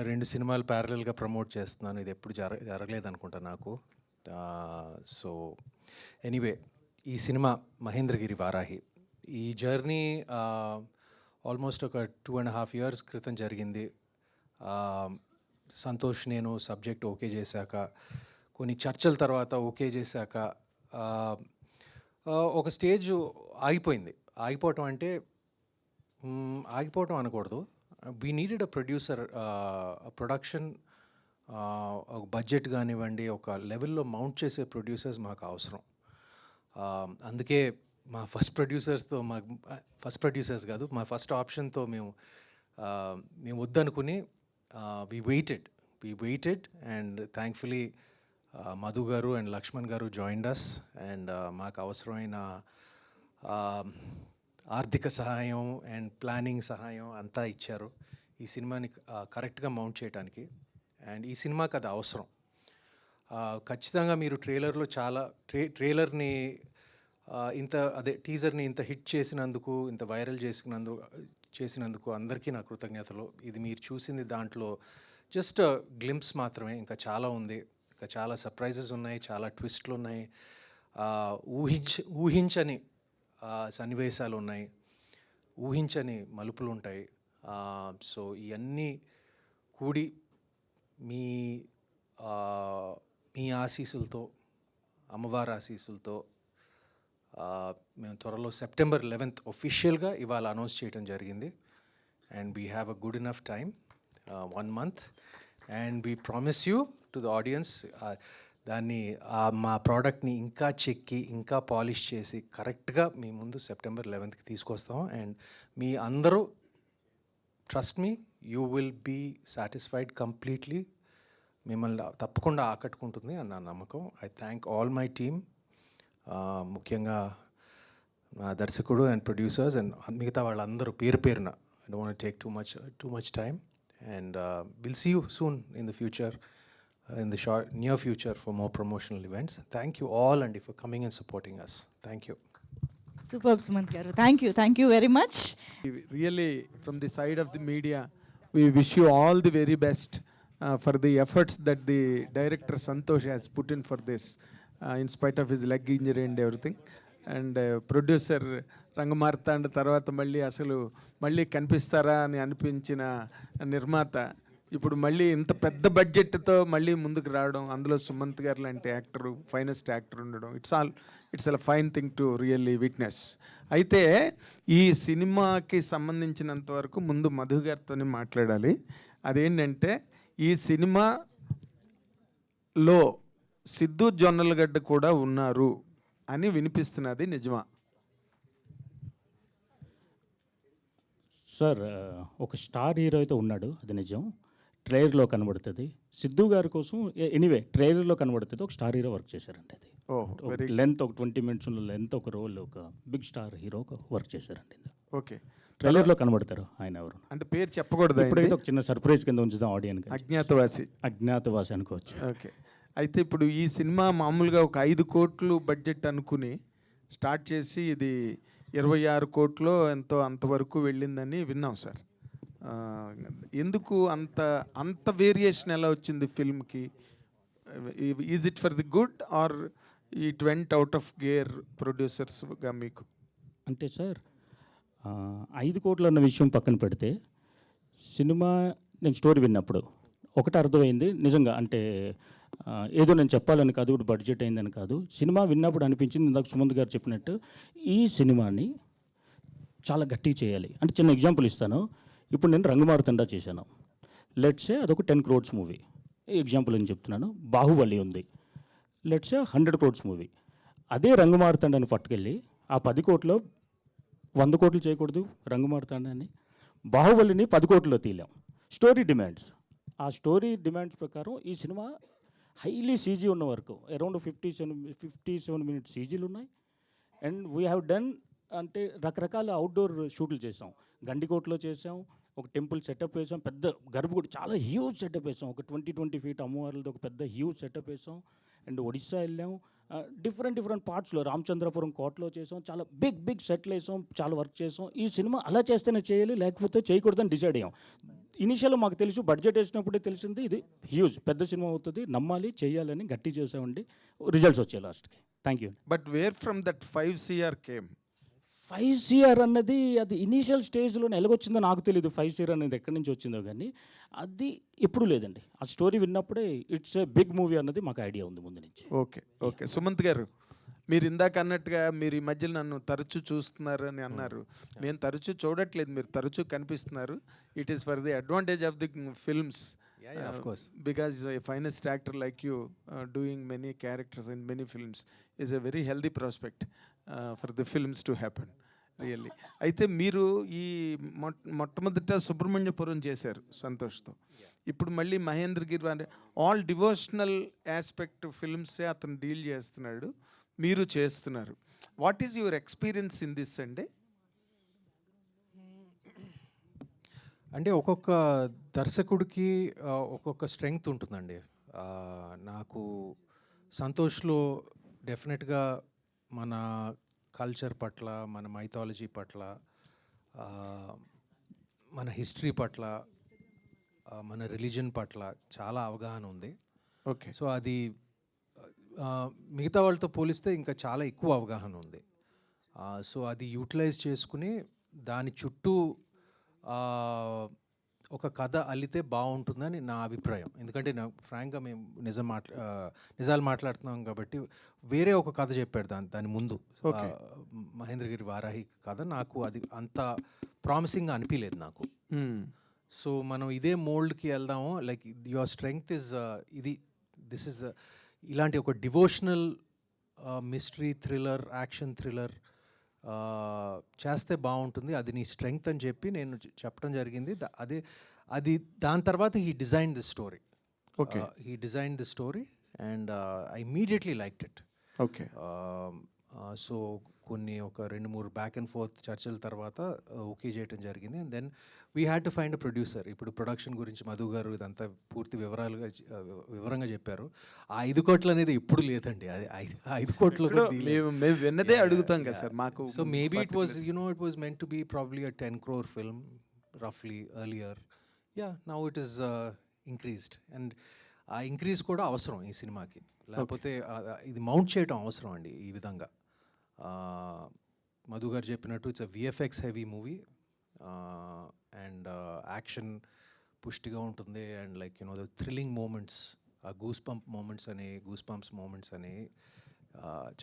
B: 2 సినిమాలు ప్యారలల్గా ప్రమోట్ చేస్తున్నాను. ఇది ఎప్పుడు జరగలేదు అనుకుంటా నాకు. సో ఎనీవే, ఈ సినిమా మహేంద్రగిరి వారాహి, ఈ జర్నీ ఆల్మోస్ట్ ఒక 2.5 years క్రితం జరిగింది. సంతోష్, నేను సబ్జెక్ట్ ఓకే చేశాక, కొన్ని చర్చల తర్వాత ఓకే చేశాక ఒక స్టేజ్ ఆగిపోయింది. ఆగిపోవటం అంటే ఆగిపోవటం అనకూడదు. We needed a producer, production, ఒక బడ్జెట్ కానివ్వండి, ఒక లెవెల్లో మౌంట్ చేసే ప్రొడ్యూసర్స్ మాకు అవసరం. అందుకే మా ఫస్ట్ ప్రొడ్యూసర్స్ కాదు, మా ఫస్ట్ ఆప్షన్తో మేము వద్దనుకుని we waited and thankfully Madhu garu and Lakshman garu joined us and మాకు అవసరమైన ఆర్థిక సహాయం అండ్ ప్లానింగ్ సహాయం అంతా ఇచ్చారు ఈ సినిమాని కరెక్ట్గా మౌంట్ చేయడానికి. అండ్ ఈ సినిమాకి అది అవసరం. ఖచ్చితంగా మీరు ట్రైలర్లో చాలా ట్రైలర్ని టీజర్ని ఇంత హిట్ చేసినందుకు, ఇంత వైరల్ చేసినందుకు అందరికీ నా కృతజ్ఞతలు. ఇది మీరు చూసింది దాంట్లో జస్ట్ గ్లింప్స్ మాత్రమే, ఇంకా చాలా ఉంది. ఇంకా చాలా సర్ప్రైజెస్ ఉన్నాయి, చాలా ట్విస్ట్లు ఉన్నాయి, ఊహించని సన్నివేశాలు ఉన్నాయి, ఊహించని మలుపులు ఉంటాయి. సో ఇవన్నీ కూడి మీ ఆశీస్సులతో, అమ్మవారి ఆశీస్సులతో మేము త్వరలో సెప్టెంబర్ 11th ఒఫిషియల్గా ఇవాళ అనౌన్స్ చేయడం జరిగింది. And we have a good enough time, 1 month, and we promise you to the audience దాన్ని మా ప్రోడక్ట్ని ఇంకా చెక్కి, ఇంకా పాలిష్ చేసి కరెక్ట్గా మీ ముందు సెప్టెంబర్ 11th తీసుకొస్తాం. అండ్ మీ అందరూ trust me, you will be satisfied completely. మిమ్మల్ని తప్పకుండా ఆకట్టుకుంటుంది అని నా నమ్మకం. I thank all my team, ముఖ్యంగా నా దర్శకుడు అండ్ ప్రొడ్యూసర్స్ అండ్ మిగతా వాళ్ళందరూ పేరు పేరున. I don't want take too much time, and we'll see you soon in the future, in the near future, for more promotional events. Thank you all, and for coming and supporting us. Thank you.
A: Superb, Sumant garu. Thank you very much.
K: Really, from the side of the media, we wish you all the very best for the efforts that the director Santosh has put in for this, in spite of his leg injury and everything. And producer Rangamarthanda తర్వాత మళ్ళీ కనిపిస్తారా అని అనిపించిన నిర్మాత ఇప్పుడు మళ్ళీ ఇంత పెద్ద బడ్జెట్తో మళ్ళీ ముందుకు రావడం, అందులో సుమంత్ గారు లాంటి యాక్టరు, ఫైనెస్ట్ యాక్టర్ ఉండడం, it's a fine thing to really witness. అయితే ఈ సినిమాకి సంబంధించినంత వరకు ముందు మధు గారితోనే మాట్లాడాలి. అదేంటంటే ఈ సినిమాలో సిద్ధు జొన్నలగడ్డ కూడా ఉన్నారు అని వినిపిస్తున్నది, నిజమా?
I: సార్, ఒక స్టార్ హీరో అయితే ఉన్నాడు, అది నిజం. ట్రైలర్లో కనబడుతుంది. సిద్ధు గారి కోసం ఎనీవే ట్రైలర్లో కనబడుతుంది, ఒక స్టార్ హీరో వర్క్ చేశారండి. అది లెంత్ ఒక 20 minutes లెంత్, ఒక రోల్, ఒక బిగ్ స్టార్ హీరో వర్క్ చేశారండి.
K: ఓకే,
I: ట్రైలర్లో కనబడతారు ఆయన ఎవరు
K: అంటే పేరు చెప్పకూడదు.
I: ఇప్పుడైతే ఒక చిన్న సర్ప్రైజ్ కింద ఉంచుదాం ఆడియన్స్. అజ్ఞాతవాసి అనుకోవచ్చు.
K: ఓకే, అయితే ఇప్పుడు ఈ సినిమా మామూలుగా ఒక 5 కోట్లు బడ్జెట్ అనుకుని స్టార్ట్ చేసి ఇది 26 కోట్లు ఎంతో అంతవరకు వెళ్ళిందని విన్నాం సార్. ఎందుకు అంత వేరియేషన్ ఎలా వచ్చింది ఫిల్మ్కి? Is it for the good or it went out of gear ప్రొడ్యూసర్స్గా మీకు?
I: అంటే సార్ 5 కోట్లు అన్న విషయం పక్కన పెడితే సినిమా నేను స్టోరీ విన్నప్పుడు ఒకటి అర్థమైంది నిజంగా. అంటే ఏదో నేను చెప్పాలని కాదు, ఇప్పుడు బడ్జెట్ అయిందని కాదు, సినిమా విన్నప్పుడు అనిపించింది ఇందాక సుమంత్ గారు చెప్పినట్టు ఈ సినిమాని చాలా గట్టిగా చేయాలి. అంటే చిన్న ఎగ్జాంపుల్ ఇస్తాను. ఇప్పుడు నేను రంగుమారుతండా చేశాను, లెట్సే అదొక 10 crores మూవీ, ఎగ్జాంపుల్ అని చెప్తున్నాను. బాహుబలి ఉంది, లెట్సే 100 crores మూవీ. అదే రంగుమారుతండాన్ని పట్టుకెళ్ళి ఆ 10 కోట్లు 100 కోట్లు చేయకూడదు రంగుమారుతండాన్ని. బాహుబలిని 10 కోట్లలో తీయలేం. స్టోరీ డిమాండ్స్, ఆ స్టోరీ డిమాండ్స్ ప్రకారం ఈ సినిమా హైలీ సీజీ ఉన్న వరకు అరౌండ్ 57 minutes సీజీలు ఉన్నాయి. అండ్ వీ హ్యావ్ డన్ అంటే రకరకాల అవుట్డోర్ షూట్లు చేసాం. గండికోటలో చేసాం, ఒక టెంపుల్ సెటప్ వేసాం, పెద్ద గర్భగుడి చాలా హ్యూజ్ సెటప్ వేసాం, ఒక 20 feet అమ్మవార్లది ఒక పెద్ద హ్యూజ్ సెటప్ వేసాం. అండ్ ఒడిస్సా వెళ్ళాం, డిఫరెంట్ పార్ట్స్లో రామచంద్రపురం కోటలో చేసాం, చాలా బిగ్ సెట్లు వేసాం, చాలా వర్క్ చేసాం. ఈ సినిమా అలా చేస్తేనే చేయాలి, లేకపోతే చేయకూడదని డిసైడ్ అయ్యాం. ఇనిషియల్ మాకు తెలుసు, బడ్జెట్ వేసినప్పుడే తెలిసింది ఇది హ్యూజ్ పెద్ద సినిమా అవుతుంది, నమ్మాలి, చేయాలని గట్టి చేసామండి. రిజల్ట్స్ వచ్చాయి లాస్ట్కి. Thank you.
K: But where from that 5 crore came?
I: 5 crore అన్నది అది ఇనీషియల్ స్టేజ్లోనే ఎలాగొచ్చిందో నాకు తెలియదు. 5 crore అనేది ఎక్కడి నుంచి వచ్చిందో కానీ అది ఎప్పుడు లేదండి. ఆ స్టోరీ విన్నప్పుడే ఇట్స్ ఏ బిగ్ మూవీ అన్నది మాకు ఐడియా ఉంది ముందు నుంచి.
K: ఓకే సుమంత్ గారు, మీరు ఇందాక అన్నట్టుగా మీరు ఈ మధ్యలో నన్ను తరచూ చూస్తున్నారు అని అన్నారు. మేము తరచూ చూడట్లేదు, మీరు తరచూ కనిపిస్తున్నారు. It is for the advantage of the films.
B: Yeah, of course.
K: Because a finest actor like you doing many characters in many films is a very healthy prospect for the films to happen. Really. అయితే మీరు ఈ మొట్టమొదట సుబ్రహ్మణ్యపురం చేశారు సంతోష్తో, ఇప్పుడు మళ్ళీ మహేంద్రగిరి అంటే all devotional aspect ఫిల్మ్సే అతను deal చేస్తున్నాడు, మీరు చేస్తున్నారు. What is your experience in this అండి?
B: అంటే ఒక్కొక్క దర్శకుడికి ఒక్కొక్క స్ట్రెంగ్త్ ఉంటుందండి. నాకు సంతోష్లో డెఫినెట్గా మన కల్చర్ పట్ల, మన మైథాలజీ పట్ల, మన హిస్టరీ పట్ల, మన రిలీజన్ పట్ల చాలా అవగాహన ఉంది.
K: ఓకే.
B: సో అది మిగతా వాళ్ళతో పోలిస్తే ఇంకా చాలా ఎక్కువ అవగాహన ఉంది. సో అది యూటిలైజ్ చేసుకుని దాని చుట్టూ ఒక కథ అల్లితే బాగుంటుందని నా అభిప్రాయం. ఎందుకంటే ఫ్రాంక్గా మేము నిజాలు మాట్లాడుతున్నాం కాబట్టి వేరే ఒక కథ చెప్పాడు దాని ముందు, మహేంద్రగిరి వారాహి కథ. నాకు అది అంత ప్రామిసింగ్గా అనిపించలేదు నాకు. సో మనం ఇదే మోల్డ్కి వెళ్దాము, like your strength is this is ఇలాంటి ఒక devotional mystery thriller, action thriller చేస్తే బాగుంటుంది, అది నీ స్ట్రెంగ్త్ అని చెప్పి నేను చెప్పడం జరిగింది. అది దాని తర్వాత he design the story.
K: Okay.
B: He design the story and I immediately liked it.
K: Okay.
B: So కొన్ని ఒక 2-3 బ్యాక్ అండ్ ఫోర్త్ చర్చల తర్వాత ఓకే చేయడం జరిగింది. And then we had to find a producer. ఇప్పుడు ప్రొడక్షన్ గురించి మధు గారు ఇదంతా పూర్తి వివరంగా చెప్పారు. ఆ 5 కోట్లు అనేది ఎప్పుడు లేదండి, అది 5 కోట్లు
K: మేము విన్నదే అడుగుతాం కదా సార్ మాకు.
B: So maybe it was it was meant to be probably a 10 crore film రఫ్లీ earlier. Now it is increased. And ఆ ఇంక్రీజ్ కూడా అవసరం ఈ సినిమాకి, లేకపోతే ఇది మౌంట్ చేయడం అవసరం అండి ఈ విధంగా. మధు గారు చెప్పినట్టు it's a VFX heavy movie and action పుష్టిగా ఉంటుంది. And like the thrilling moments, ఆ గూస్ పంప్స్ మూమెంట్స్ అని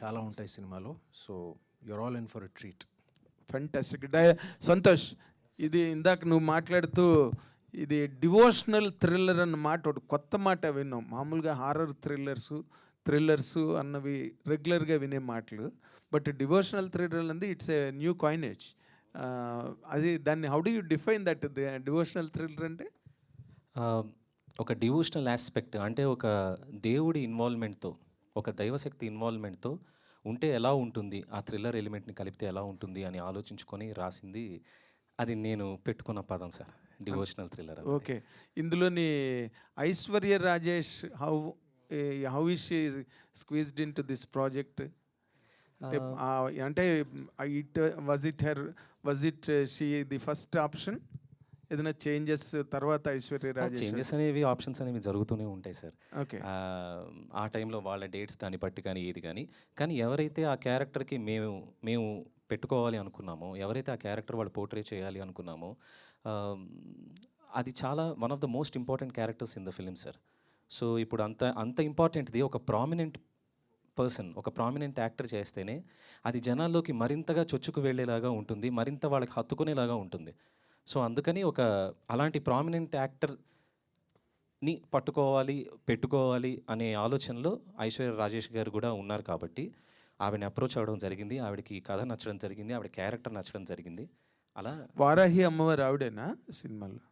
B: చాలా ఉంటాయి సినిమాలో. So you're all in for a treat.
K: Fantastic. Santosh, ఇది ఇందాక నువ్వు మాట్లాడుతూ ఇది డివోషనల్ థ్రిల్లర్ అన్న మాట ఒకటి కొత్త మాట విన్నాం. మామూలుగా హారర్ థ్రిల్లర్స్ అన్నవి రెగ్యులర్గా వినే మాటలు, బట్ డివోషనల్ థ్రిల్లర్ అనేది ఇట్స్ ఏ న్యూ కాయినేజ్. అది దాన్ని how do you define that devotional thriller అంటే?
J: ఒక డివోషనల్ ఆస్పెక్ట్ అంటే ఒక దేవుడి ఇన్వాల్వ్మెంట్తో, ఒక దైవశక్తి ఇన్వాల్వ్మెంట్తో ఉంటే ఎలా ఉంటుంది, ఆ థ్రిల్లర్ ఎలిమెంట్ని కలిపితే ఎలా ఉంటుంది అని ఆలోచించుకొని రాసింది. అది నేను పెట్టుకున్న పదం సార్, డివోషనల్ థ్రిల్లర్.
K: ఓకే. ఇందులోని Aishwarya Rajesh how is she squeezed in to this project? అంటే was it she the first option? ఏదైనా చేంజెస్ తర్వాత ఐశ్వర్య రాజేష్?
J: చేంజెస్ అనేవి, ఆప్షన్స్ అనేవి జరుగుతూనే ఉంటాయి సార్.
K: ఓకే.
J: ఆ టైంలో వాళ్ళ డేట్స్ దాన్ని బట్టి కానీ ఏది కానీ ఎవరైతే ఆ క్యారెక్టర్కి మేము పెట్టుకోవాలి అనుకున్నామో, ఎవరైతే ఆ క్యారెక్టర్ వాళ్ళు పోర్ట్రే చేయాలి అనుకున్నామో, అది చాలా one of the most important characters in the film sir. So ఇప్పుడు అంత ఇంపార్టెంట్ది ఒక ప్రామినెంట్ పర్సన్, ఒక ప్రామినెంట్ యాక్టర్ చేస్తేనే అది జనాల్లోకి మరింతగా చొచ్చుకు వెళ్ళేలాగా ఉంటుంది, మరింత వాళ్ళకి హత్తుకునేలాగా ఉంటుంది. సో అందుకని అలాంటి ప్రామినెంట్ యాక్టర్ని పెట్టుకోవాలి అనే ఆలోచనలో ఐశ్వర్య రాజేష్ గారు కూడా ఉన్నారు కాబట్టి ఆవిడని అప్రోచ్ అవ్వడం జరిగింది. ఆవిడకి కథ నచ్చడం జరిగింది, ఆవిడ క్యారెక్టర్ నచ్చడం జరిగింది. అలా
K: వారాహి అమ్మవారు ఆవిడేనా సినిమాలో?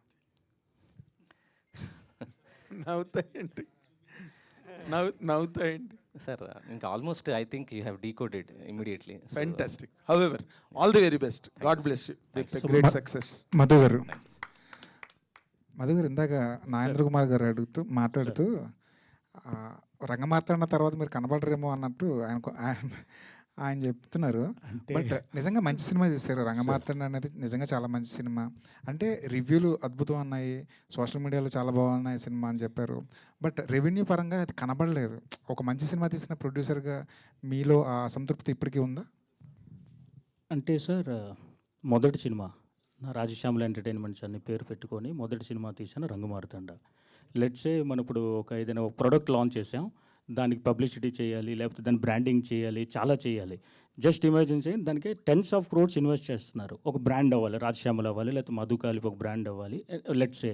K: నవ్వుతాయండి
J: సార్ ఇంకా almost I think you have decoded immediately.
K: Fantastic. However all the very best. God bless you with great success.
L: Madhu గారు ఇందాక నాగేంద్ర కుమార్ గారు మాట్లాడుతూ రంగమార్తాండ తర్వాత మీరు కనబడరేమో అన్నట్టు ఆయన చెప్తున్నారు. బట్ నిజంగా మంచి సినిమా చేశారు. రంగమార్తాండ అనేది నిజంగా చాలా మంచి సినిమా. అంటే రివ్యూలు అద్భుతం ఉన్నాయి, సోషల్ మీడియాలో చాలా బాగున్నాయి సినిమా అని చెప్పారు. బట్ రెవెన్యూ పరంగా అది కనబడలేదు. ఒక మంచి సినిమా తీసిన ప్రొడ్యూసర్గా మీలో ఆ అసంతృప్తి ఇప్పటికీ ఉందా?
I: అంటే సార్, మొదటి సినిమా నా రాజశ్యామల ఎంటర్టైన్మెంట్స్ అని పేరు పెట్టుకొని మొదటి సినిమా తీసాను రంగమార్తాండ. లెట్సే మనం ఇప్పుడు ఏదైనా ఒక ప్రోడక్ట్ లాంచ్ చేసాం, దానికి పబ్లిసిటీ చేయాలి, లేకపోతే దాని బ్రాండింగ్ చేయాలి, చాలా చేయాలి. జస్ట్ ఇమాజిన్ చేయండి, దానికి టెన్స్ ఆఫ్ క్రోడ్స్ ఇన్వెస్ట్ చేస్తున్నారు. ఒక బ్రాండ్ అవ్వాలి, రాజశ్యామల అవ్వాలి, లేకపోతే మధుకాలికి ఒక బ్రాండ్ అవ్వాలి. లెట్సే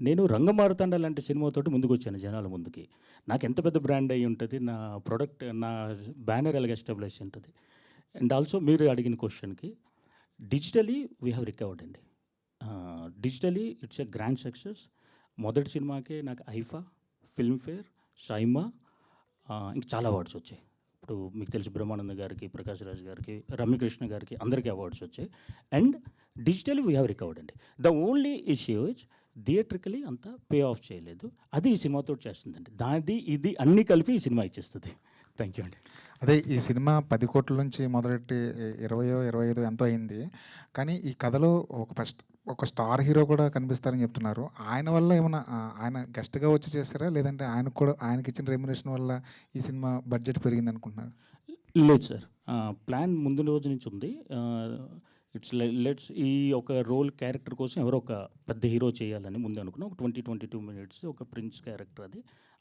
I: నేను రంగమార్తాండ లాంటి సినిమాతోటి ముందుకు వచ్చాను జనాల ముందుకి. నాకు ఎంత పెద్ద బ్రాండ్ అయ్యి ఉంటుంది, నా ప్రోడక్ట్, నా బ్యానర్ ఎలాగ ఎస్టాబ్లిష్ ఉంటుంది. అండ్ ఆల్సో మీరు అడిగిన క్వశ్చన్కి డిజిటలీ వీ హ్యావ్ రికవర్డ్ అండి. Digitally it's a grand success. మొదటి సినిమాకే నాకు ఐఫా, ఫిల్మ్ఫేర్, సైమా, ఇంకా చాలా అవార్డ్స్ వచ్చాయి. ఇప్పుడు మీకు తెలిసి బ్రహ్మానంద గారికి, ప్రకాష్ రాజ్ గారికి, రమ్యకృష్ణ గారికి అందరికీ అవార్డ్స్ వచ్చాయి. And digitally we have recovered అండి. ద ఓన్లీ ఇష్యూ ఇస్ థియేట్రికలీ అంతా పే ఆఫ్ చేయలేదు. అది ఈ సినిమాతో చేస్తుందండి. ఇది అన్నీ కలిపి ఈ సినిమా ఇచ్చేస్తుంది. థ్యాంక్ యూ అండి.
L: అదే ఈ సినిమా 10 కోట్ల నుంచి మొదలెట్టి 25 ఎంతో అయింది. కానీ ఈ కథలో ఒక స్టార్ హీరో కూడా కనిపిస్తారని చెప్తున్నారు. ఆయన వల్ల ఏమైనా ఆయన గెస్ట్గా వచ్చి చేస్తారా, లేదంటే ఆయనకి ఇచ్చిన రెమ్యునరేషన్ వల్ల ఈ సినిమా బడ్జెట్ పెరిగింది అనుకుంటున్నారు?
I: లేదు సార్, ప్లాన్ ముందు రోజు నుంచి ఉంది. లెట్స్ ఈ ఒక రోల్ క్యారెక్టర్ కోసం ఎవరో ఒక పెద్ద హీరో చేయాలని ముందు అనుకున్నాం. ఒక 22 మినిట్స్ ఒక ప్రిన్స్ క్యారెక్టర్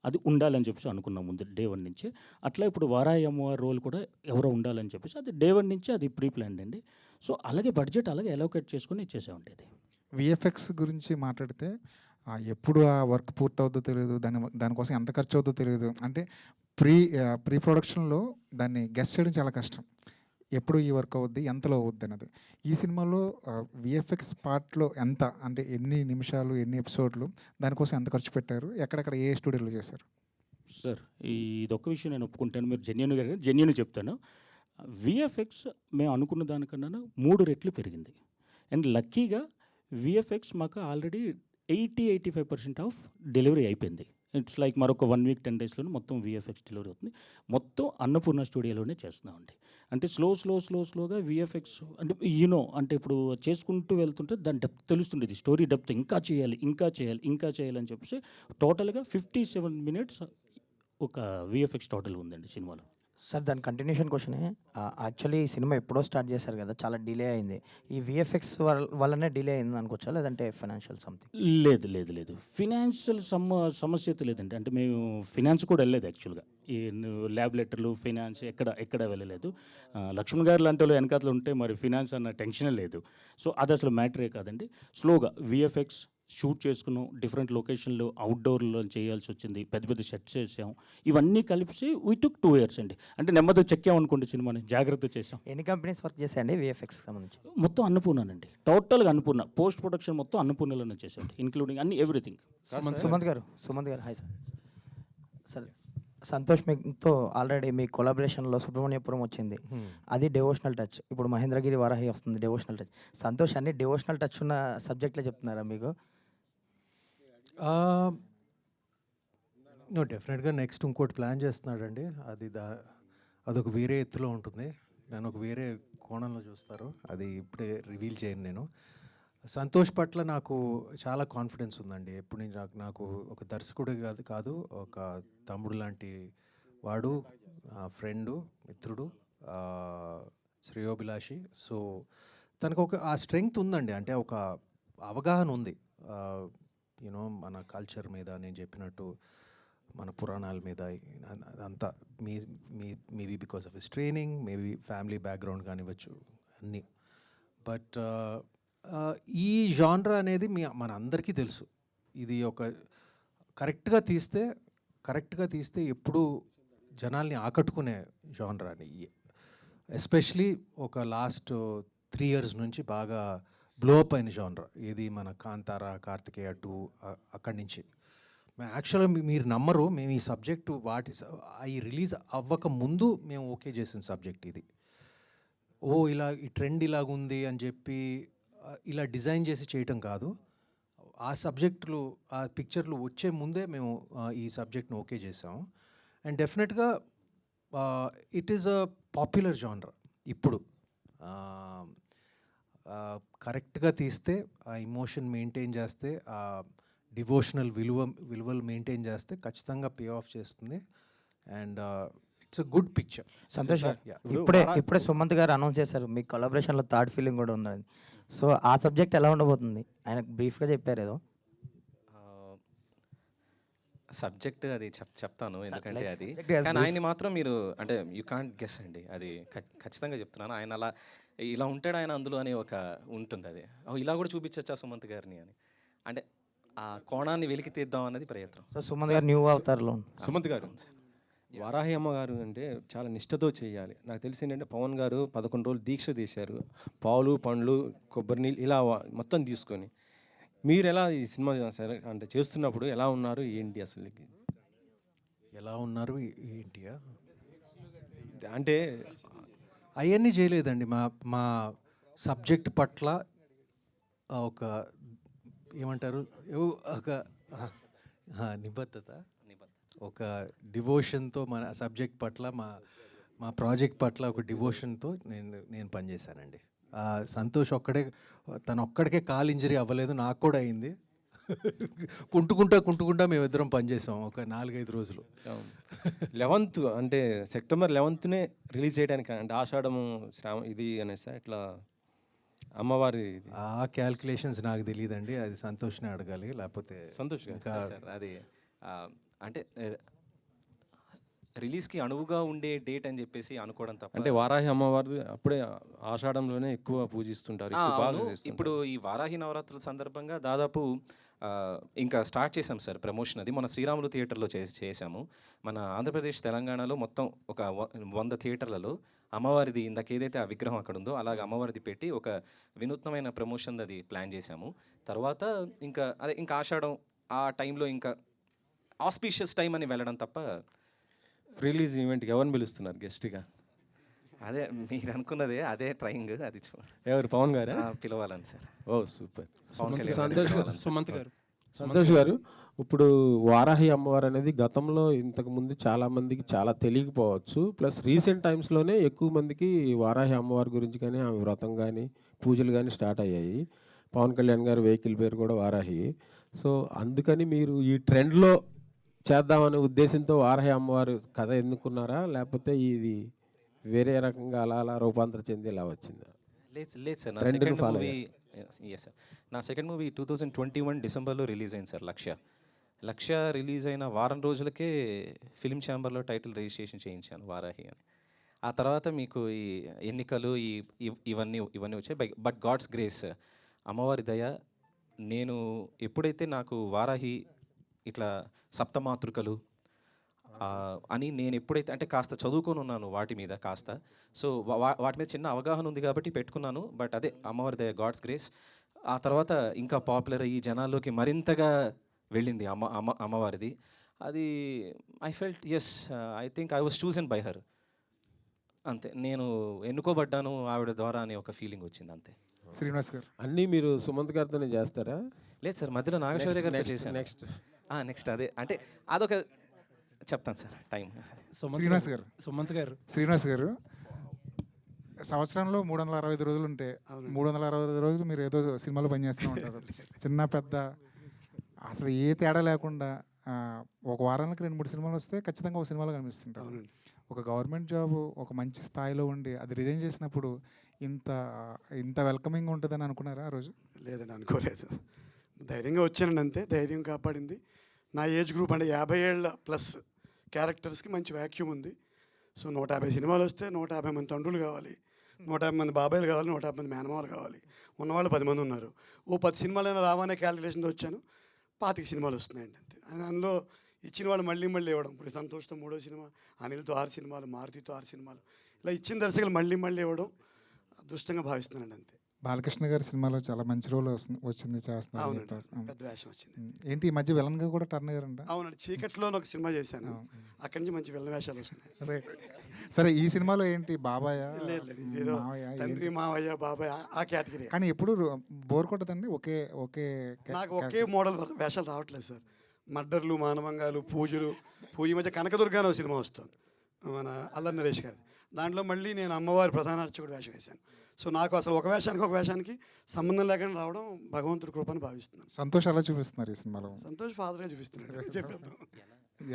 I: అది ఉండాలని చెప్పేసి అనుకున్నాం ముందు డే 1 నుంచి. అట్లా ఇప్పుడు వారాహి అమ్మవారి రోల్ కూడా ఎవరో ఉండాలని చెప్పేసి అది డే 1 నుంచి అది ప్రీ ప్లాన్డ్ అండి. సో అలాగే బడ్జెట్ అలాగే అలోకేట్ చేసుకొని ఇచ్చేసామండి. అది
L: విఎఫ్ఎక్స్ గురించి మాట్లాడితే ఎప్పుడు ఆ వర్క్ పూర్తవుద్దో తెలియదు, దానికోసం ఎంత ఖర్చు అవుతుందో తెలియదు. అంటే ప్రీ ప్రొడక్షన్లో దాన్ని గెస్ చేయడం చాలా కష్టం. ఎప్పుడు ఈ వర్క్ అవుద్ది, ఎంతలో అవుద్ది అన్నది. ఈ సినిమాలో విఎఫ్ఎక్స్ పార్ట్లో ఎంత, అంటే ఎన్ని నిమిషాలు, ఎన్ని ఎపిసోడ్లు, దానికోసం ఎంత ఖర్చు పెట్టారు, ఎక్కడెక్కడ ఏ స్టూడియోలో చేశారు?
I: సార్ ఇదొక్క విషయం నేను ఒప్పుకుంటాను, మీరు జెన్యూన్ చెప్తాను. విఎఫ్ఎక్స్ మేము అనుకున్న దానికన్నా 3 రెట్లు పెరిగింది. అండ్ లక్కీగా విఎఫ్ఎక్స్ మాకు ఆల్రెడీ 80-85% ఆఫ్ డెలివరీ అయిపోయింది. ఇట్స్ లైక్ మరొక 1 వీక్ 10 డేస్లోనే మొత్తం విఎఫ్ఎక్స్ డెలివరీ అవుతుంది. మొత్తం అన్నపూర్ణ స్టూడియోలోనే చేస్తున్నామండి. అంటే స్లోగా విఎఫ్ఎక్స్ అంటే అంటే ఇప్పుడు చేసుకుంటూ వెళ్తుంటే దాని డెప్త్ తెలుస్తుండేది, స్టోరీ డెప్త్ ఇంకా చేయాలి అని చెప్పేసి టోటల్గా 57 మినిట్స్ ఒక విఎఫ్ఎక్స్ టోటల్ ఉందండి సినిమాలో.
M: సార్ దాని కంటిన్యూషన్ క్వశ్చనే, యాక్చువల్లీ ఈ సినిమా ఎప్పుడో స్టార్ట్ చేశారు కదా, చాలా డిలే అయింది. ఈ విఎఫ్ఎక్స్ వల్లనే డిలే అయింది అనుకోవచ్చా, లేదంటే ఫైనాన్షియల్ సంథింగ్?
I: లేదు ఫినాన్షియల్ సమస్య అయితే లేదండి. అంటే మేము ఫినాన్స్ కూడా వెళ్ళలేదు యాక్చువల్గా. ఈ ల్యాబ్ లెటర్లు ఫినాన్స్ ఎక్కడ వెళ్ళలేదు. లక్ష్మణ్ గారు లాంటి వాళ్ళు వెనకాతలు ఉంటే మరి ఫినాన్స్ అన్న టెన్షనే లేదు. సో అది అసలు మ్యాటరే కాదండి. స్లోగా విఎఫ్ఎక్స్ షూట్ చేసుకున్నాం, డిఫరెంట్ లొకేషన్లో అవుట్డోర్లో చేయాల్సి వచ్చింది, పెద్ద సెట్స్ చేసాం. ఇవన్నీ కలిపి వీ టుక్ 2 years అండి. అంటే నెమ్మదిగా చెక్కామనుకోండి సినిమాని, జాగ్రత్త చేసాం.
M: ఎన్ని కంపెనీస్ వర్క్ చేశాయండి విఎఫ్ఎక్స్ సంబంధించి?
I: మొత్తం అన్నపూర్ణనండి, టోటల్గా అన్నపూర్ణ. పోస్ట్ ప్రొడక్షన్ మొత్తం అన్నపూర్ణలోనే చేసాం, ఇంక్లూడింగ్ అన్ని ఎవ్రీథింగ్.
M: సుమంత్ గారు హాయ్ సార్. సంతోష్ మీతో ఆల్రెడీ మీ కొలాబరేషన్లో సుబ్రహ్మణ్యపురం వచ్చింది, అది డివోషనల్ టచ్. ఇప్పుడు మహేంద్రగిరి వారాహి వస్తుంది, డివోషనల్ టచ్. సంతోష్ అన్ని డివోషనల్ టచ్ ఉన్న సబ్జెక్ట్లే చెప్తున్నారా మీకు?
B: డెఫినెట్గా నెక్స్ట్ ఇంకోటి ప్లాన్ చేస్తున్నాడండి. అదొక వేరే ఎత్తులో ఉంటుంది, నేను ఒక వేరే కోణంలో చూస్తారు. అది ఇప్పుడే రివీల్ చేయను నేను. సంతోష్ పట్ల నాకు చాలా కాన్ఫిడెన్స్ ఉందండి. ఎప్పుడు నాకు ఒక దర్శకుడు కాదు ఒక తమ్ముడు లాంటి వాడు, ఫ్రెండు, మిత్రుడు. శ్రేయోభిలాషి. సో తనకు ఒక ఆ స్ట్రెంగ్త్ ఉందండి, అంటే ఒక అవగాహన ఉంది యూనో మన కల్చర్ మీద, నేను చెప్పినట్టు మన పురాణాల మీద అంతా. Maybe because of his training, maybe family background కానివ్వచ్చు, అన్నీ. బట్ ఈ జాన్రా అనేది మన అందరికీ తెలుసు. ఇది ఒక కరెక్ట్గా తీస్తే ఎప్పుడు జనాల్ని ఆకట్టుకునే జాన్రా అని. ఎస్పెషలీ ఒక లాస్ట్ 3 years నుంచి బాగా బ్లోఅప్ అయిన జాన్రా ఇది మన కాంతారా, కార్తికేయ 2 అక్కడి నుంచి. యాక్చువల్గా మీరు నమ్మరు, మేము ఈ సబ్జెక్టు అవి రిలీజ్ అవ్వక ముందు మేము ఓకే చేసిన సబ్జెక్ట్ ఇది. ఇలా ఈ ట్రెండ్ ఇలాగుంది అని చెప్పి ఇలా డిజైన్ చేసి చేయటం కాదు. ఆ సబ్జెక్టులు, ఆ పిక్చర్లు వచ్చే ముందే మేము ఈ సబ్జెక్ట్ని ఓకే చేసాము. అండ్ డెఫినెట్గా it is a popular genre ఇప్పుడు. కరెక్ట్గా తీస్తే, ఆ ఇమోషన్ మెయింటైన్ చేస్తే, ఆ డివోషనల్ విలువలు మెయింటైన్ చేస్తే ఖచ్చితంగా పే ఆఫ్ చేస్తుంది. And it's a good picture.
M: Santosh గారు, ఇప్పుడే సుమంత్ గారు అనౌన్స్ చేశారు మీ కొలాబరేషన్లో థర్డ్ ఫిలిం కూడా ఉందని. సో ఆ సబ్జెక్ట్ ఎలా ఉండబోతుంది? ఆయన బ్రీఫ్గా చెప్పారు ఏదో.
J: సబ్జెక్ట్ అది చెప్తాను, ఎందుకంటే అది కానీ ఆయన్ని మాత్రం మీరు అంటే యూ కాంట్ గెస్ అండి, అది ఖచ్చితంగా చెప్తున్నాను. ఆయన అలా ఇలా ఉంటాడు ఆయన అందులో అని ఒక ఉంటుంది, అది ఇలా కూడా చూపించచ్చా సుమంత్ గారిని అని, అంటే ఆ కోణాన్ని వెలికి తీద్దాం అన్నది ప్రయత్నం.
M: సో సుమంత్ గారు న్యూ అవతార్లో.
N: సుమంత్ గారు, వారాహి అమ్మగారు అంటే చాలా నిష్ఠతో చేయాలి. నాకు తెలిసి ఏంటంటే పవన్ గారు 11 రోజులు దీక్ష తీశారు, పాలు పండ్లు కొబ్బరి నీళ్ళు ఇలా మొత్తం తీసుకొని. మీరు ఎలా ఈ సినిమా అంటే చేస్తున్నప్పుడు ఎలా ఉన్నారు ఏంటి, అసలు
B: ఎలా ఉన్నారు ఏంటియా
N: అంటే
B: అవన్నీ చేయలేదండి. మా సబ్జెక్ట్ పట్ల ఒక ఏమంటారు, ఒక నిబద్ధత, ఒక డివోషన్తో మన సబ్జెక్ట్ పట్ల, మా ప్రాజెక్ట్ పట్ల ఒక డివోషన్తో నేను పనిచేశానండి. సంతోష్ తను ఒక్కడికే కాల్ ఇంజరీ అవ్వలేదు, నాకు కూడా అయింది. కుంటుకుంటా మేమిద్దరం పనిచేసాం ఒక 4-5 రోజులు.
N: 11th అంటే సెప్టెంబర్ 11నే రిలీజ్ చేయడానికి, అంటే ఆషాఢము ఇది అనేసి ఇట్లా అమ్మవారి.
B: ఆ క్యాల్కులేషన్స్ నాకు తెలియదండి, అది సంతోష్నే అడగాలి. లేకపోతే
N: సంతోష్
J: ఇంకా అది అంటే రిలీజ్కి అణువుగా ఉండే డేట్ అని చెప్పేసి అనుకోవడం తప్ప.
N: అంటే వారాహి అమ్మవారి అప్పుడే ఆషాఢంలోనే ఎక్కువ పూజిస్తుంటారు.
J: ఇప్పుడు ఈ వారాహి నవరాత్రుల సందర్భంగా దాదాపు ఇంకా స్టార్ట్ చేసాం సార్ ప్రమోషన్. అది మన శ్రీరాములు థియేటర్లో చేసాము. మన ఆంధ్రప్రదేశ్ తెలంగాణలో మొత్తం ఒక 100 థియేటర్లలో అమ్మవారిది ఇందాక ఏదైతే ఆ విగ్రహం అక్కడ ఉందో అలాగే అమ్మవారిది పెట్టి ఒక వినూత్నమైన ప్రమోషన్ అది ప్లాన్ చేశాము. తర్వాత ఇంకా ఆషాఢం ఆ టైంలో ఇంకా ఆస్పీషియస్ టైం అని వెళ్ళడం తప్ప.
N: రిలీజ్ ఈవెంట్కి ఎవరిని పిలుస్తున్నారు గెస్ట్గా?
J: అదే మీరు అనుకున్నదే, అదే ట్రైంగ్. అది
N: ఎవరు పవన్ గారు
J: పిలవాలని సార్.
N: ఓ సూపర్.
K: సంతోష్ గారు, ఇప్పుడు వారాహి అమ్మవారు అనేది గతంలో ఇంతకుముందు చాలామందికి చాలా తెలియకపోవచ్చు. ప్లస్ రీసెంట్ టైమ్స్లోనే ఎక్కువ మందికి వారాహి అమ్మవారి గురించి కానీ ఆమె వ్రతం కానీ పూజలు కానీ స్టార్ట్ అయ్యాయి. పవన్ కళ్యాణ్ గారు వెహికల్ పేరు కూడా వారాహి. సో అందుకని మీరు ఈ ట్రెండ్లో చేద్దామనే ఉద్దేశంతో వారాహి అమ్మవారు కథ ఎన్నుకున్నారా, లేకపోతే ఇది వేరే రకంగా అలా రూపాంతరం చెంది ఇలా వచ్చిందా?
J: లేదు సార్, నా సెకండ్ మూవీ 2021 డిసెంబర్లో రిలీజ్ అయింది సార్. లక్ష్య రిలీజ్ అయిన వారం రోజులకే ఫిలిం ఛాంబర్లో టైటిల్ రిజిస్ట్రేషన్ చేయించాను వారాహి అని. ఆ తర్వాత మీకు ఈ ఎన్నికలు ఇవన్నీ వచ్చాయి. బట్ గాడ్స్ గ్రేస్, అమ్మవారి దయ, నేను ఎప్పుడైతే నాకు వారాహి ఇట్లా సప్తమాతృకలు అని నేను ఎప్పుడైతే అంటే కాస్త చదువుకొని ఉన్నాను వాటి మీద కాస్త, సో వాటి మీద చిన్న అవగాహన ఉంది కాబట్టి పెట్టుకున్నాను. బట్ అదే అమ్మవారి దయ, గాడ్స్ గ్రేస్. ఆ తర్వాత ఇంకా పాపులర్ అయ్యి జనాల్లోకి మరింతగా వెళ్ళింది అమ్మవారిది. అది I felt I think I was chosen by her, అంతే. నేను ఎన్నుకోబడ్డాను ఆవిడ ద్వారా అనే ఒక ఫీలింగ్ వచ్చింది, అంతే.
L: శ్రీనివాస్ గారు,
K: అన్నీ మీరు సుమంత్ గారితోనే చేస్తారా?
J: లేదు సార్, మధ్యలో నాగేశ్వర గారితో చేశాను. నెక్స్ట్ అదే అంటే అదొక చెప్తాను సార్ టైం.
L: శ్రీనివాస్ గారు, సంవత్సరంలో 365 రోజులు ఉంటే 365 రోజులు మీరు ఏదో సినిమాలో పనిచేస్తూ ఉంటారు. చిన్న పెద్ద అసలు ఏ తేడా లేకుండా ఒక వారానికి 2-3 సినిమాలు వస్తే ఖచ్చితంగా ఒక సినిమాలో కనిపిస్తుంటారు. ఒక గవర్నమెంట్ జాబ్ ఒక మంచి స్థాయిలో ఉండి అది రిజైన్ చేసినప్పుడు ఇంత ఇంత వెల్కమింగ్ ఉంటుందని అనుకున్నారా ఆ రోజు?
E: లేదండి, అనుకోలేదు. ధైర్యంగా వచ్చానండి, అంతే. ధైర్యం కాపాడింది. నా ఏజ్ గ్రూప్ అంటే 50 ఏళ్ళ ప్లస్ క్యారెక్టర్స్కి మంచి వ్యాక్యూమ్ ఉంది. సో 150 సినిమాలు వస్తే 150 మంది తండ్రులు కావాలి, 150 మంది బాబాయిలు కావాలి, 150 మంది మేనమామలు కావాలి. ఉన్నవాళ్ళు 10 మంది ఉన్నారు. ఓ 10 సినిమాలైనా రావాలనే క్యాలిక్యులేషన్తో వచ్చాను. 25 సినిమాలు వస్తున్నాయండి అంతే. అందులో ఇచ్చిన వాళ్ళు మళ్ళీ మళ్ళీ ఇవ్వడం. ఇప్పుడు సంతోష్తో 3వ సినిమా, అనిల్తో 6 సినిమాలు, మారుతితో 6 సినిమాలు, ఇలా ఇచ్చిన దర్శకులు మళ్ళీ మళ్ళీ ఇవ్వడం అదృష్టంగా భావిస్తున్నానండి అంతే.
L: బాలకృష్ణ గారి సినిమాలో చాలా మంచి రోల్ వచ్చింది చేస్తున్నారు.
E: అవునండి, పెద్ద వేషం వచ్చింది.
L: ఏంటి ఈ మధ్య విలన్గా కూడా టర్న్ అయ్యారంట?
E: అవునండి, చీకట్లో ఒక సినిమా చేశాను. అక్కడి నుంచి మంచి విలన్ వేషాలు వస్తున్నాయి.
L: సరే, ఈ సినిమాలో ఏంటి బాబాయ్
E: లేదు, తండ్రి మావయ్య బాబాయ్ ఆ కేటగిరీ.
L: కానీ ఎప్పుడు బోర్ కొట్టదండి? ఒకే ఒకే
E: నాకు ఒకే మోడల్ వేషాలు రావట్లేదు సార్. మర్డర్లు, మానవంగాలు, పూజలు. ఈ మధ్య కనకదుర్గా అనే సినిమా వస్తుంది, మన అల్లరి నరేష్ గారు. దాంట్లో మళ్ళీ నేను అమ్మవారి ప్రధాన అర్చకుడు వేషం వేశాను. సో నాకు అసలు ఒక వేషానికి సంబంధం లేకుండా రావడం భగవంతుడి కృపని భావిస్తున్నాను.
L: సంతోష్ ఎలా చూపిస్తున్నారు ఈ సినిమాలో?
E: సంతోష్ ఫాదర్గా చూపిస్తున్నాడు, చెప్పేద్దాం.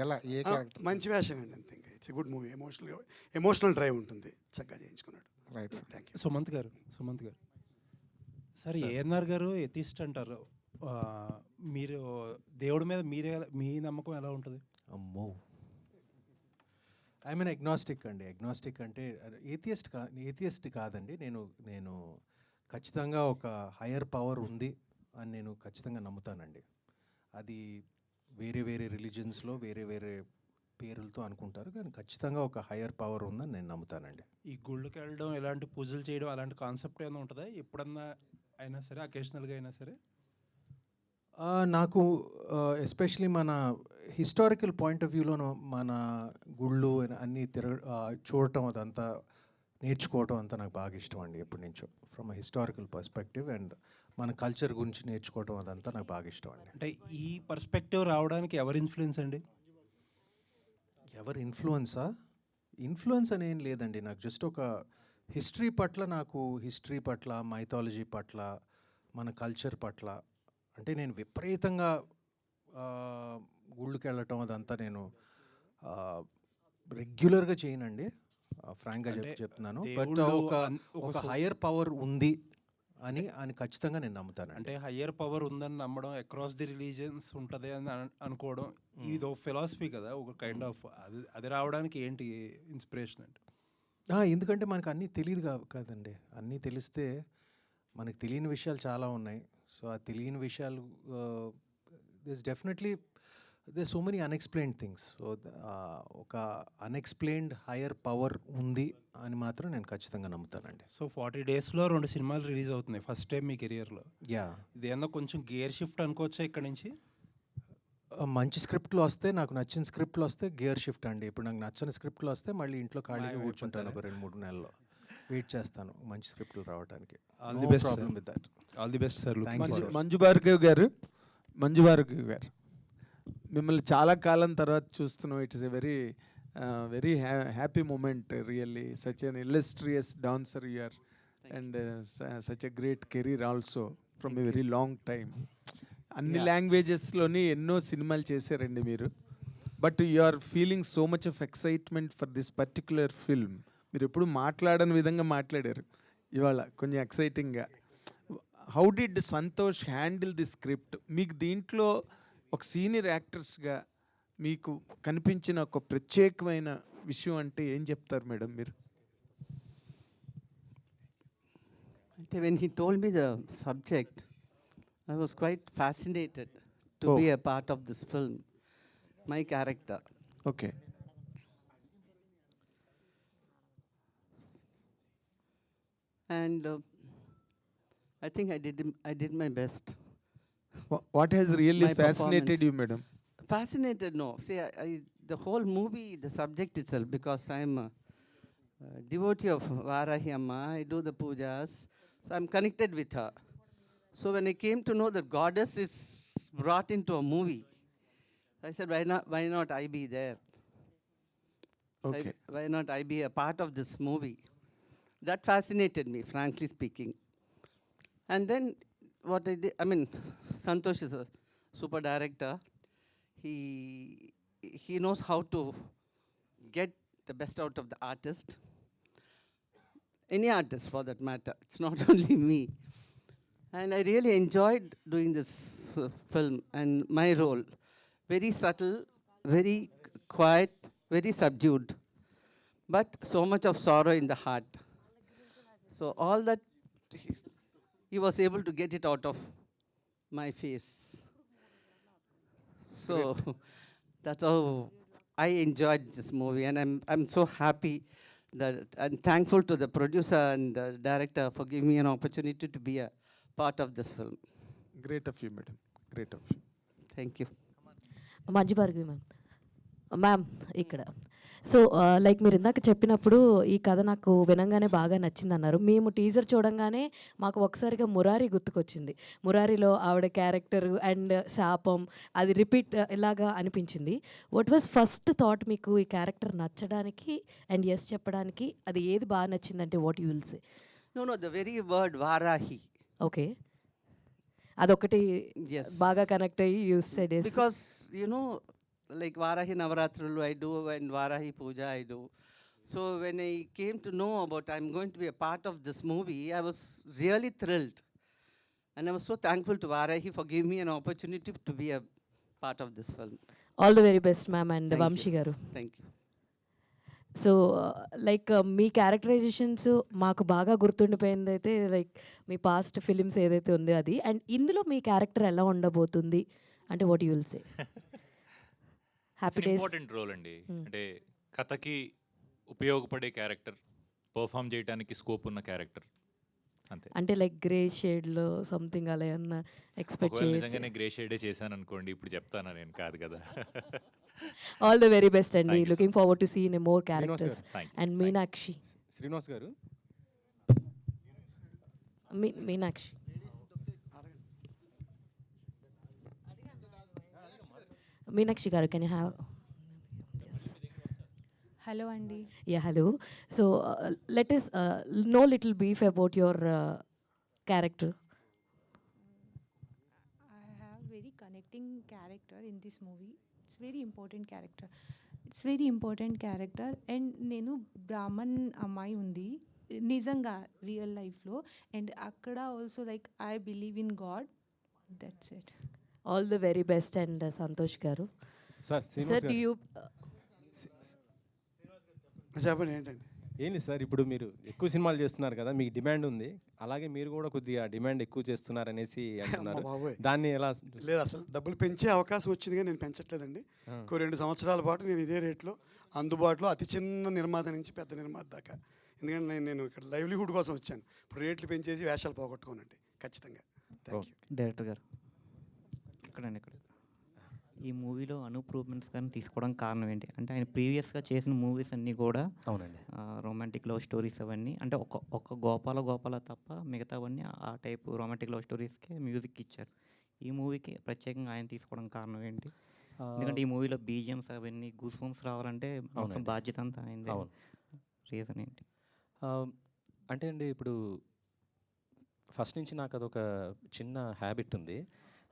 L: ఎలా, ఏ క్యారెక్టర్?
E: మంచి వేషం అండి అంతే. ఇంకా it's good movie. Emotional drive ఉంటుంది, చక్కగా చేయించుకున్నాడు.
L: Right,
E: thank you.
O: Sumanth garu sir, ANR గారు ఎథిస్ట్ అంటారు. మీరు దేవుడి మీద మీ నమ్మకం ఎలా ఉంటుంది?
B: అమ్మో, ఐ మీన్ అగ్నాస్టిక్ అండి. అగ్నాస్టిక్ అంటే ఏథియస్ట్ కాదండి. నేను ఖచ్చితంగా ఒక హయ్యర్ పవర్ ఉంది అని నేను ఖచ్చితంగా నమ్ముతానండి. అది వేరే వేరే రిలీజన్స్లో వేరే వేరే పేర్లతో అనుకుంటారు, కానీ ఖచ్చితంగా ఒక హయ్యర్ పవర్ ఉందని నేను నమ్ముతానండి.
O: ఈ గుళ్ళకి వెళ్ళడం, ఇలాంటి పూజలు చేయడం, అలాంటి కాన్సెప్ట్ ఏమైనా ఉంటుందా ఎప్పుడన్నా అయినా సరే, అకేషనల్గా అయినా సరే?
B: నాకు ఎస్పెషలీ మన హిస్టారికల్ పాయింట్ ఆఫ్ వ్యూలో మన గుళ్ళు అన్నీ చూడటం, అదంతా నేర్చుకోవటం అంతా నాకు బాగా ఇష్టం అండి ఎప్పటి నుంచో. From a historical perspective and మన కల్చర్ గురించి నేర్చుకోవటం అదంతా నాకు బాగా ఇష్టం అండి.
O: అంటే ఈ పర్స్పెక్టివ్ రావడానికి ఎవరి ఇన్ఫ్లుయెన్స్ అండి?
B: ఎవరి ఇన్ఫ్లుయెన్స్ అని ఏం లేదండి. నాకు జస్ట్ ఒక హిస్టరీ పట్ల, మైథాలజీ పట్ల, మన కల్చర్ పట్ల, అంటే నేను విపరీతంగా గుళ్ళకి వెళ్ళటం అదంతా నేను రెగ్యులర్గా చేయనండి, ఫ్రాంక్గా చెప్తున్నాను. బట్ ఒక హయ్యర్ పవర్ ఉంది అని ఖచ్చితంగా నేను నమ్ముతాను.
O: అంటే హయ్యర్ పవర్ ఉందని నమ్మడం, అక్రాస్ ది రిలీజియన్స్ ఉంటుంది అని అనుకోవడం, ఇది ఒక ఫిలాసఫీ కదా, ఒక కైండ్ ఆఫ్. అది రావడానికి ఏంటి ఇన్స్పిరేషన్ అంటే?
B: ఎందుకంటే మనకు అన్నీ తెలియదు కదండి. అన్నీ తెలిస్తే మనకు తెలియని విషయాలు చాలా ఉన్నాయి. సో ఆ తెలియని విషయాలు, there's so many unexplained things. So ఒక అన్ఎక్స్ప్లెయిన్డ్ హయ్యర్ పవర్ ఉంది అని మాత్రం నేను ఖచ్చితంగా నమ్ముతానండి.
O: సో 40 డేస్లో 2 సినిమాలు రిలీజ్ అవుతున్నాయి ఫస్ట్ టైం మీ కెరియర్లో. ఇది ఏమన్నా కొంచెం గేర్ షిఫ్ట్ అనుకోవచ్చా ఇక్కడ నుంచి?
B: మంచి స్క్రిప్ట్లు వస్తే, నాకు నచ్చిన స్క్రిప్ట్లు వస్తే గేర్ షిఫ్ట్ అండి. ఇప్పుడు నాకు నచ్చని స్క్రిప్ట్లు వస్తే మళ్ళీ ఇంట్లో ఖాళీగా కూర్చుంటాను ఒక 2-3 నెలల్లో. వెయిట్ చేస్తాను మంచి స్క్రిప్ట్లు రావడానికి.
O: All the best
B: problem with that.
O: All the best sir.
K: Manju Bhargav garu, మిమ్మల్ని చాలా కాలం తర్వాత చూస్తున్నాం. It is a very happy moment really. Such an illustrious dancer you are, and such a great career also from a very long time. అన్ని లాంగ్వేజెస్లోని ఎన్నో సినిమాలు చేశారండి మీరు. But you are feeling so much of excitement for this particular film. మీరు ఎప్పుడు మాట్లాడని విధంగా మాట్లాడారు ఇవాళ, కొంచెం ఎక్సైటింగ్గా. How did Santosh handle the script? మీకు దీంట్లో ఒక సీనియర్ యాక్టర్స్గా మీకు కనిపించిన ఒక ప్రత్యేకమైన విషయం అంటే ఏం చెప్తారు మేడం మీరు?
H: అంటే when he told me the subject, I was quite fascinated to be a part of this film, my character.
K: Okay.
H: And I think I did my best.
K: What has really
H: My
K: fascinated
H: performance.
K: you, madam?
H: Fascinated, no. See, the whole movie, the subject itself, because I'm a devotee of Varahi Amma, I do the pujas, so I'm connected with her. So when I came to know that goddess is brought into a movie, I said, why not I be there?
K: Okay.
H: Why not I be a part of this movie? That fascinated me, frankly speaking. And then what I did, I mean, Santosh is a super director. He knows how to get the best out of the artist. Any artist for that matter. It's not only me. And I really enjoyed doing this film and my role. Very subtle, very quiet, very subdued, but so much of sorrow in the heart. So all that, he was able to get it out of my face. So that's how I enjoyed this movie, and I'm so happy that I'm thankful to the producer and the director for giving me an opportunity to be a part of this film.
K: Great of you, madam. Great of you.
H: Thank you.
P: Manju Bhargavi ma'am ఇక్కడ so like మీరు ఇందాక చెప్పినప్పుడు ఈ కథ నాకు వినంగానే బాగా నచ్చింది అన్నారు. మేము టీజర్ చూడంగానే మాకు ఒకసారిగా మురారి గుర్తుకొచ్చింది. మురారిలో ఆవిడ క్యారెక్టర్ అండ్ శాపం అది రిపీట్ ఇలాగా అనిపించింది. వాట్ వాజ్ ఫస్ట్ థాట్ మీకు ఈ క్యారెక్టర్ నచ్చడానికి అండ్ ఎస్ చెప్పడానికి? అది ఏది బాగా నచ్చిందంటే what you will say?
H: No, the very word Varahi.
P: Okay, అదొకటి బాగా కనెక్ట్ అయ్యి use said.
H: Because, you know, like Varahi Navaratralu I do and Varahi Puja I do. So when I came to know about I'm going to be a part of this movie, I was really thrilled. And I was so thankful to Varahi for giving me an opportunity to be a part of this film.
P: All the very best ma'am and Vamsi garu.
H: Thank you.
P: So like మీ characterisations మాకు బాగా గుర్తుండిపోయింది అయితే like మీ past films ఏదైతే ఉందో అది, and ఇందులో మీ character ఎలా ఉండబోతుంది అంటే what you will say? Happy Days
F: important role అండి. అంటే కథకి ఉపయోగపడే క్యారెక్టర్, పర్ఫామ్ చేయడానికి స్కోప్ ఉన్న క్యారెక్టర్ అంతే.
P: అంటే లైక్ గ్రే షేడ్లో సంథింగ్ అలా ఏమన్నా ఎక్స్పెక్ట్ చేయొచ్చు?
F: నిజంగానే గ్రే షేడే చేశాను అనుకోండి, ఇప్పుడు చెప్తానా నేను, కాదు కదా.
P: ఆల్ ద వెరీ బెస్ట్ అండి. Looking forward to see in more characters. And Meenakshi,
N: Srinivas garu,
P: Meenakshi Meenakshi garu, can you have?
G: Hello అండి.
P: Yeah hello. So let us know little brief about your character.
G: I have very connecting character in this movie. It's very important character. It's very important character. And నేను బ్రాహ్మణ్ అమ్మాయి ఉంది నిజంగా real లైఫ్లో, and అక్కడ also like I believe in God. That's it.
P: All the very best. And Santosh గారు,
N: sir
P: sir do you
E: చెప్పండి ఏంటండి?
N: ఏంటి సార్, ఇప్పుడు మీరు ఎక్కువ సినిమాలు చేస్తున్నారు కదా, మీకు డిమాండ్ ఉంది, అలాగే మీరు కూడా కొద్దిగా డిమాండ్ ఎక్కువ చేస్తున్నారు అనేసి అంటున్నారు.
E: బాబోయ్.
N: దాన్ని ఎలా?
E: లేదు, అసలు డబ్బులు పెంచే అవకాశం వచ్చింది కానీ నేను పెంచట్లేదండి. ఇంకో 2 సంవత్సరాల పాటు నేను ఇదే రేట్లో అందుబాటులో, అతి చిన్న నిర్మాత నుంచి పెద్ద నిర్మాత దాకా. ఎందుకంటే నేను ఇక్కడ లైవ్లీహుడ్ కోసం వచ్చాను. ఇప్పుడు రేట్లు పెంచేసి వేషాలు పోగొట్టుకోనండి ఖచ్చితంగా. Thank you.
Q: డైరెక్టర్ గారు ఇక్కడ ఈ మూవీలో అనూప్ రూబెన్స్ గారిని తీసుకోవడానికి కారణం ఏంటి అంటే ఆయన ప్రీవియస్గా చేసిన మూవీస్ అన్నీ కూడా
N: అవునండి
Q: రొమాంటిక్ లవ్ స్టోరీస్ అవన్నీ, అంటే ఒక గోపాల తప్ప మిగతావన్నీ ఆ టైప్ రొమాంటిక్ లవ్ స్టోరీస్కే మ్యూజిక్ ఇచ్చారు. ఈ మూవీకి ప్రత్యేకంగా ఆయన తీసుకోవడానికి కారణం ఏంటి? ఎందుకంటే ఈ మూవీలో బీజిఎమ్స్ అవన్నీ గూస్ బంప్స్ రావాలంటే మొత్తం బాధ్యత అంతా అయింది. రీజన్ ఏంటి?
J: అంటే అండి, ఇప్పుడు ఫస్ట్ నుంచి నాకు అదొక చిన్న హ్యాబిట్ ఉంది.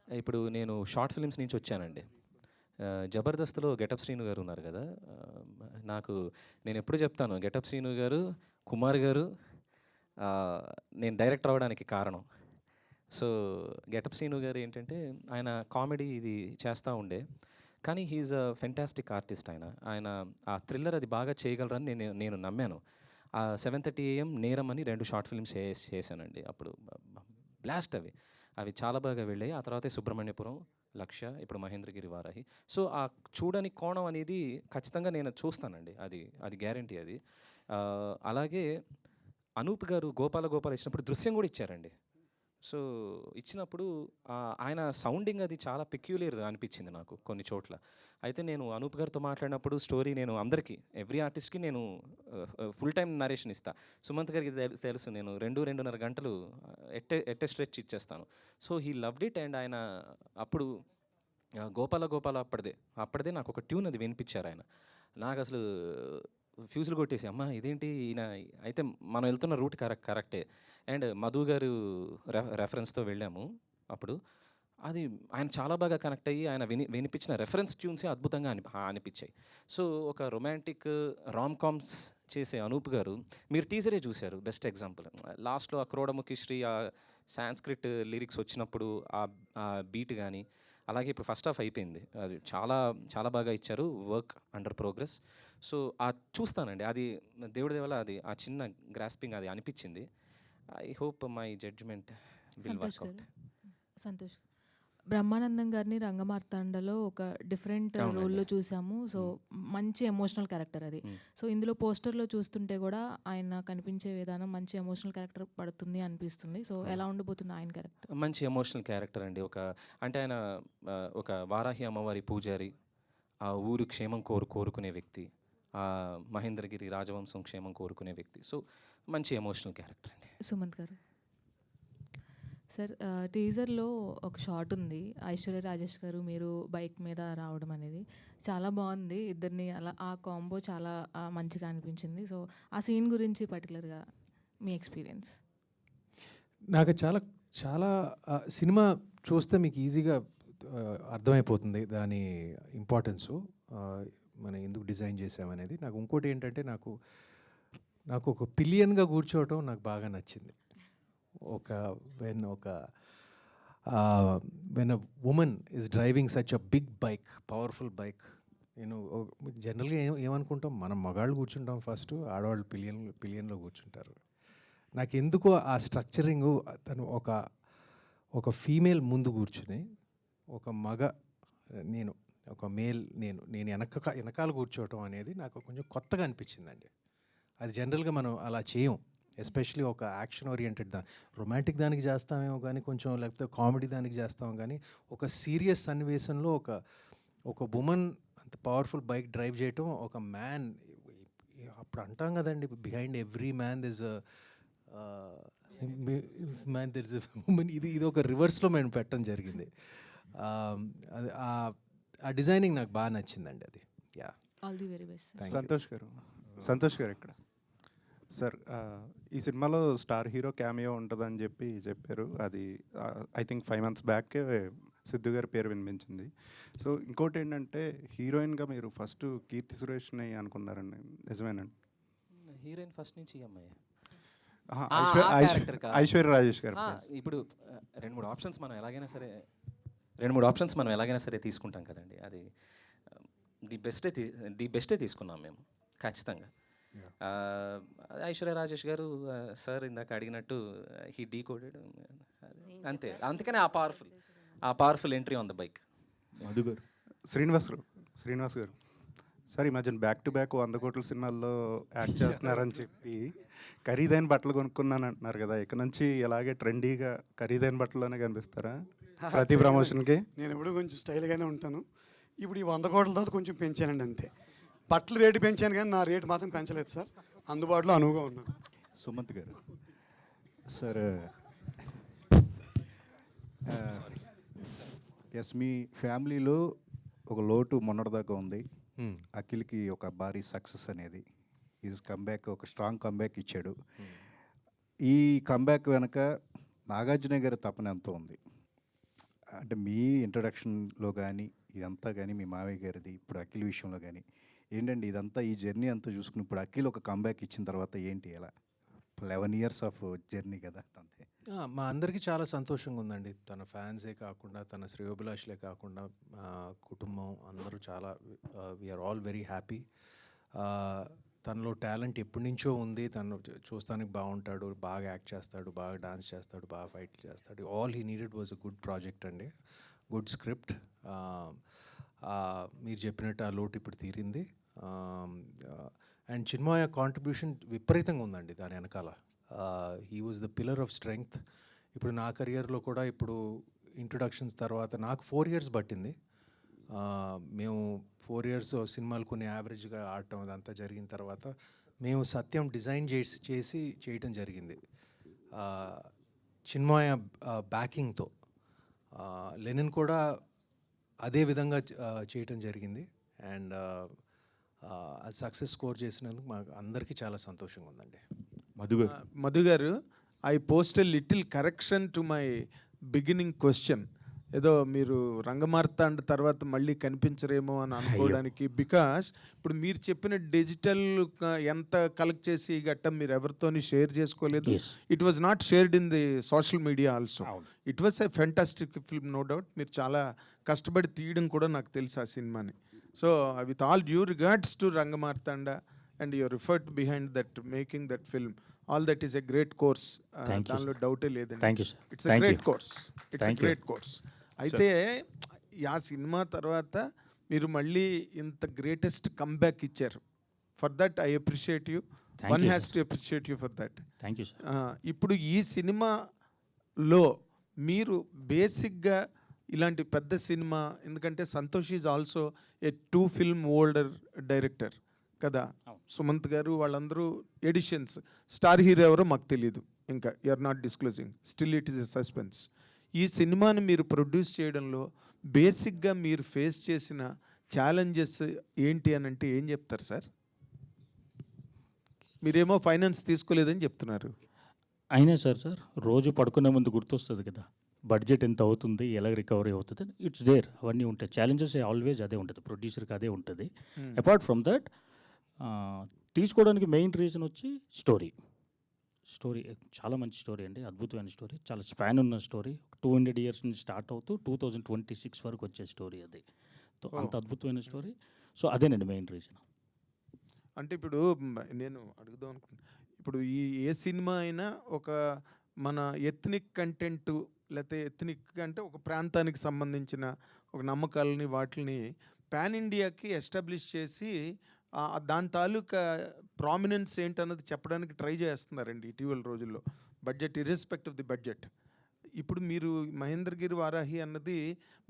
J: ఇప్పుడు నేను షార్ట్ ఫిల్మ్స్ నుంచి వచ్చానండి. జబర్దస్త్లో గెటప్ శ్రీను గారు ఉన్నారు కదా, నాకు నేను ఎప్పుడు చెప్తాను, గెటప్ శ్రీను గారు, కుమార్ గారు నేను డైరెక్టర్ అవ్వడానికి కారణం. సో గెటప్ శ్రీను గారు ఏంటంటే ఆయన కామెడీ ఇది చేస్తూ ఉండే, కానీ హీఈస్ అ ఫెంటాస్టిక్ ఆర్టిస్ట్. ఆయన ఆ థ్రిల్లర్ అది బాగా చేయగలరని నేను నమ్మాను. 7:30 AM, నేరం అని 2 షార్ట్ ఫిల్మ్స్ చేశానండి. అప్పుడు బ్లాస్ట్ అవి చాలా బాగా వెళ్ళాయి. ఆ తర్వాత సుబ్రహ్మణ్యపురం, లక్ష్య, ఇప్పుడు మహేంద్రగిరి వారాహి. సో ఆ చూడని కోణం అనేది ఖచ్చితంగా నేను చూస్తానండి, అది గ్యారంటీ అది. అలాగే అనూప్ గారు గోపాల ఇచ్చినప్పుడు దృశ్యం కూడా ఇచ్చారండి. సో ఇచ్చినప్పుడు ఆయన సౌండింగ్ అది చాలా పెక్యులియర్ అనిపించింది నాకు కొన్ని చోట్ల. అయితే నేను అనూప్ గారితో మాట్లాడినప్పుడు స్టోరీ నేను అందరికీ, ఎవ్రీ ఆర్టిస్ట్కి నేను ఫుల్ టైం నరేషన్ ఇస్తాను. సుమంత్ గారికి తెలుసు, నేను 2-2.5 గంటలు ఎట్టే స్ట్రెచ్ ఇచ్చేస్తాను. So he loved it. And ఆయన అప్పుడు గోపాల అప్పటిదే నాకు ఒక ట్యూన్ అది వినిపించారు ఆయన. నాకు అసలు ఫ్యూజులు కొట్టేసి, అమ్మ ఇదేంటి ఈయన, అయితే మనం వెళ్తున్న రూట్ కరెక్టే. అండ్ మధు గారు రెఫరెన్స్తో వెళ్ళాము. అప్పుడు అది ఆయన చాలా బాగా కనెక్ట్ అయ్యి ఆయన వినిపించిన రెఫరెన్స్ ట్యూన్సే అద్భుతంగా అనిపించాయి. సో ఒక రొమాంటిక్ రామ్ కామ్స్ చేసే అనూప్ గారు, మీరు టీజరే చూశారు, బెస్ట్ ఎగ్జాంపుల్. లాస్ట్లో ఆ క్రోడముఖి శ్రీ ఆ సాంస్క్రిట్ లిరిక్స్ వచ్చినప్పుడు ఆ బీట్ కానీ, అలాగే ఇప్పుడు ఫస్ట్ హాఫ్ అయిపోయింది, అది చాలా చాలా బాగా ఇచ్చారు, వర్క్ అండర్ ప్రోగ్రెస్. సో చూస్తానండి, అది దేవుడి దేవల అది ఆ చిన్న గ్రాస్పింగ్ అది అనిపించింది. I hope my judgement will work out.
G: Santosh Brahmanandam గారిని రంగమార్తాండలో ఒక డిఫరెంట్ రోల్లో చూసాము. సో మంచి ఎమోషనల్ క్యారెక్టర్ అది. సో ఇందులో పోస్టర్లో చూస్తుంటే కూడా ఆయన కనిపించే విధానం మంచి ఎమోషనల్ క్యారెక్టర్ పడుతుంది అనిపిస్తుంది. సో ఎలా ఉండబోతుంది ఆయన క్యారెక్టర్?
J: మంచి ఎమోషనల్ క్యారెక్టర్ అండి. అంటే ఆయన ఒక వారాహి అమ్మవారి పూజారి, ఆ ఊరు క్షేమం కోరుకునే వ్యక్తి, ఆ మహేంద్రగిరి రాజవంశం క్షేమం కోరుకునే వ్యక్తి. సో మంచి ఎమోషనల్ క్యారెక్టర్ అండి.
G: సుమంత్ గారు. సార్ టీజర్లో ఒక షాట్ ఉంది, ఐశ్వర్య రాజేష్ గారు మీరు బైక్ మీద రావడం అనేది చాలా బాగుంది. ఇద్దరిని అలా ఆ కాంబో చాలా మంచిగా అనిపించింది. సో ఆ సీన్ గురించి పర్టికులర్గా మీ ఎక్స్పీరియన్స్?
B: నాకు చాలా చాలా సినిమా చూస్తే మీకు ఈజీగా అర్థమైపోతుంది దాని ఇంపార్టెన్సు, మనం ఎందుకు డిజైన్ చేసామనేది. నాకు ఇంకోటి ఏంటంటే నాకు ఒక పిలియన్గా కూర్చోవటం నాకు బాగా నచ్చింది. When a woman is driving such a big bike, powerful bike, నేను జనరల్గా ఏమనుకుంటాం, మనం మగాళ్ళు కూర్చుంటాం ఫస్ట్, ఆడవాళ్ళు పిలియన్లో కూర్చుంటారు. నాకు ఎందుకో ఆ స్ట్రక్చరింగు, తను ఒక ఫీమేల్ ముందు కూర్చుని ఒక మగ ఒక మేల్ నేను వెనకాల కూర్చోవటం అనేది నాకు కొంచెం కొత్తగా అనిపించిందండి. అది జనరల్గా మనం అలా చేయం, ఎస్పెషలీ ఒక యాక్షన్ ఓరియంటెడ్ రొమాంటిక్ దానికి చేస్తామేమో కానీ, కొంచెం లేకపోతే కామెడీ దానికి చేస్తాం కానీ, ఒక సీరియస్ సన్నివేశంలో ఒక ఉమెన్ అంత పవర్ఫుల్ బైక్ డ్రైవ్ చేయటం, ఒక మ్యాన్, అప్పుడు అంటాం కదండి, behind every man this woman. ఇది ఒక రివర్స్లో మేము పెట్టడం జరిగింది. ఆ డిజైనింగ్ నాకు బాగా నచ్చిందండి. అది
G: all the very best.
R: Santosh గారు ఇక్కడ సార్, ఈ సినిమాలో స్టార్ హీరో క్యామియో ఉంటుందని చెప్పారు. అది ఐ థింక్ 5 months బ్యాకే సిద్ధు గారి పేరు వినిపించింది. సో ఇంకోటి ఏంటంటే, హీరోయిన్గా మీరు ఫస్ట్ కీర్తి సురేష్ని అనుకున్నారండి, నిజమేనండి?
J: హీరోయిన్ ఫస్ట్ నుంచి ఈ అమ్మాయి
R: ఐశ్వర్య రాజేష్ గారు.
J: ఇప్పుడు 2-3 ఆప్షన్స్ మనం ఎలాగైనా సరే తీసుకుంటాం కదండి. అది ది బెస్టే తీసుకున్నాం మేము ఖచ్చితంగా. ఐశ్వర్య రాజేష్ గారు సార్ ఇందాక అడిగినట్టు హీ డీ కోడెడ్ అంతే. అందుకనే ఆ powerful entry on the bike.
R: Madhu గారు. శ్రీనివాస్ గారు సార్, ఈ మధ్యన బ్యాక్ టు బ్యాక్ 100 కోట్ల సినిమాల్లో యాక్ట్ చేస్తున్నారని చెప్పి ఖరీదైన బట్టలు కొనుక్కున్నాను అంటున్నారు కదా, ఇక నుంచి ఇలాగే ట్రెండీగా ఖరీదైన బట్టల్లోనే కనిపిస్తారా ప్రతి ప్రమోషన్కి?
E: నేను ఎప్పుడు కొంచెం స్టైల్గానే ఉంటాను. ఇప్పుడు ఈ 100 కోట్ల తర్వాత కొంచెం పెంచానండి అంతే. బట్టలు రేటు పెంచాను కానీ నా రేటు మాత్రం పెంచలేదు సార్, అందుబాటులో అనువుగా ఉన్నాను.
R: సుమంత్ గారు. సార్
S: ఎస్, మీ ఫ్యామిలీలో ఒక లోటు మొన్నటిదాకా ఉంది. అఖిల్కి ఒక భారీ సక్సెస్ అనేది, ఈజ్ కంబ్యాక్, ఒక స్ట్రాంగ్ కంబ్యాక్ ఇచ్చాడు. ఈ కంబ్యాక్ వెనక నాగార్జున గారి తపన ఎంతో ఉంది. అంటే మీ ఇంట్రడక్షన్లో కానీ ఇదంతా కానీ, మీ మావయ్య గారిది, ఇప్పుడు అఖిల్ విషయంలో కానీ ఏంటండి ఇదంతా, ఈ జర్నీ అంతా చూసుకుని ఇప్పుడు అఖిల్ ఒక కంబ్యాక్ ఇచ్చిన తర్వాత ఏంటి, ఎలా 11 years ఆఫ్ జర్నీ కదా అంతే.
B: మా అందరికీ చాలా సంతోషంగా ఉందండి. తన ఫ్యాన్సే కాకుండా, తన శ్రేయోభిలాషులే కాకుండా, కుటుంబం అందరూ చాలా, వీఆర్ ఆల్ వెరీ హ్యాపీ. తనలో టాలెంట్ ఎప్పటి నుంచో ఉంది, తను చూస్తానికి బాగుంటాడు, బాగా యాక్ట్ చేస్తాడు, బాగా డాన్స్ చేస్తాడు, బాగా ఫైట్ చేస్తాడు. All he needed was a good project అండి, గుడ్ స్క్రిప్ట్. మీరు చెప్పినట్టు ఆ లోటు ఇప్పుడు తీరింది. అండ్ చిన్మయ కాంట్రిబ్యూషన్ విపరీతంగా ఉందండి దాని వెనకాల. He was the pillar of strength. ఇప్పుడు నా కెరియర్లో కూడా ఇప్పుడు ఇంట్రొడక్షన్స్ తర్వాత నాకు 4 years పట్టింది. మేము 4 years సినిమాలు కొన్ని యావరేజ్గా ఆడటం అదంతా జరిగిన తర్వాత మేము సత్యం డిజైన్ చేసి చేయటం జరిగింది చిన్మయ బ్యాకింగ్తో. లెనిన్ కూడా అదే విధంగా చేయటం జరిగింది. అండ్ అది సక్సెస్ స్కోర్ చేసినందుకు మాకు అందరికీ చాలా సంతోషంగా ఉందండి.
K: మధు గారు, I post a little correction to my beginning question. ఏదో మీరు రంగమార్తాండ తర్వాత మళ్ళీ కనిపించరేమో అని అనుకోవడానికి, బికాస్ ఇప్పుడు మీరు చెప్పిన డిజిటల్ ఎంత కలెక్ట్ చేసి గట్ట మీరు ఎవరితోని షేర్ చేసుకోలేదు. It was not shared in the social media also. It was a fantastic film, no doubt. మీరు చాలా కష్టపడి తీయడం కూడా నాకు తెలుసు ఆ సినిమాని. So with all due regards to Rangamarthanda and your effort behind that making that film, all that is a great course. దానిలో డౌటే లేదండి. It's a great course. It's a great course. అయితే ఆ సినిమా తర్వాత మీరు మళ్ళీ ఇంత గ్రేటెస్ట్ కంబ్యాక్ ఇచ్చారు. For that I appreciate you. One has to appreciate you for that.
I: Thank you sir.
K: ఇప్పుడు ఈ సినిమాలో మీరు బేసిక్గా ఇలాంటి పెద్ద సినిమా, ఎందుకంటే Santosh is also a 2 film older director కదా. సుమంత్ గారు వాళ్ళందరూ ఎడిషన్స్. స్టార్ హీరో ఎవరో మాకు తెలియదు ఇంకా. You are not disclosing, still it is a suspense. ఈ సినిమాని మీరు ప్రొడ్యూస్ చేయడంలో బేసిక్గా మీరు ఫేస్ చేసిన ఛాలెంజెస్ ఏంటి అని అంటే ఏం చెప్తారు సార్? మీరేమో ఫైనాన్స్ తీసుకోలేదని చెప్తున్నారు.
I: అయినా సార్ రోజు పడుకునే ముందు గుర్తొస్తుంది కదా, బడ్జెట్ ఎంత అవుతుంది, ఎలా రికవరీ అవుతుంది, ఇట్స్ దేర్. అవన్నీ ఉంటాయి. ఛాలెంజెస్ ఆల్వేస్ అదే ఉంటుంది, ప్రొడ్యూసర్కి అదే ఉంటుంది. అపార్ట్ ఫ్రమ్ దట్ తీసుకోవడానికి మెయిన్ రీజన్ వచ్చి స్టోరీ చాలా మంచి స్టోరీ అండి, అద్భుతమైన స్టోరీ, చాలా స్పాన్ ఉన్న స్టోరీ. 200 years నుంచి స్టార్ట్ అవుతూ 2026 వరకు వచ్చే స్టోరీ అది. అంత అద్భుతమైన స్టోరీ. సో అదేనండి మెయిన్ రీజన్.
K: అంటే ఇప్పుడు నేను అడుగుదాం అనుకుంటున్నా, ఇప్పుడు ఏ సినిమా అయినా ఒక మన ఎథ్నిక్ కంటెంట్, లేకపోతే ఎథ్నిక్ అంటే ఒక ప్రాంతానికి సంబంధించిన ఒక నమ్మకాలని వాటిని పాన్ ఇండియాకి ఎస్టాబ్లిష్ చేసి దాని తాలూకా ప్రామినెన్స్ ఏంటన్నది చెప్పడానికి ట్రై చేస్తున్నారండి ఇటీవల రోజుల్లో, బడ్జెట్ ఇర్రెస్పెక్ట్ ఆఫ్ ది బడ్జెట్. ఇప్పుడు మీరు మహేంద్రగిరి వారాహి అన్నది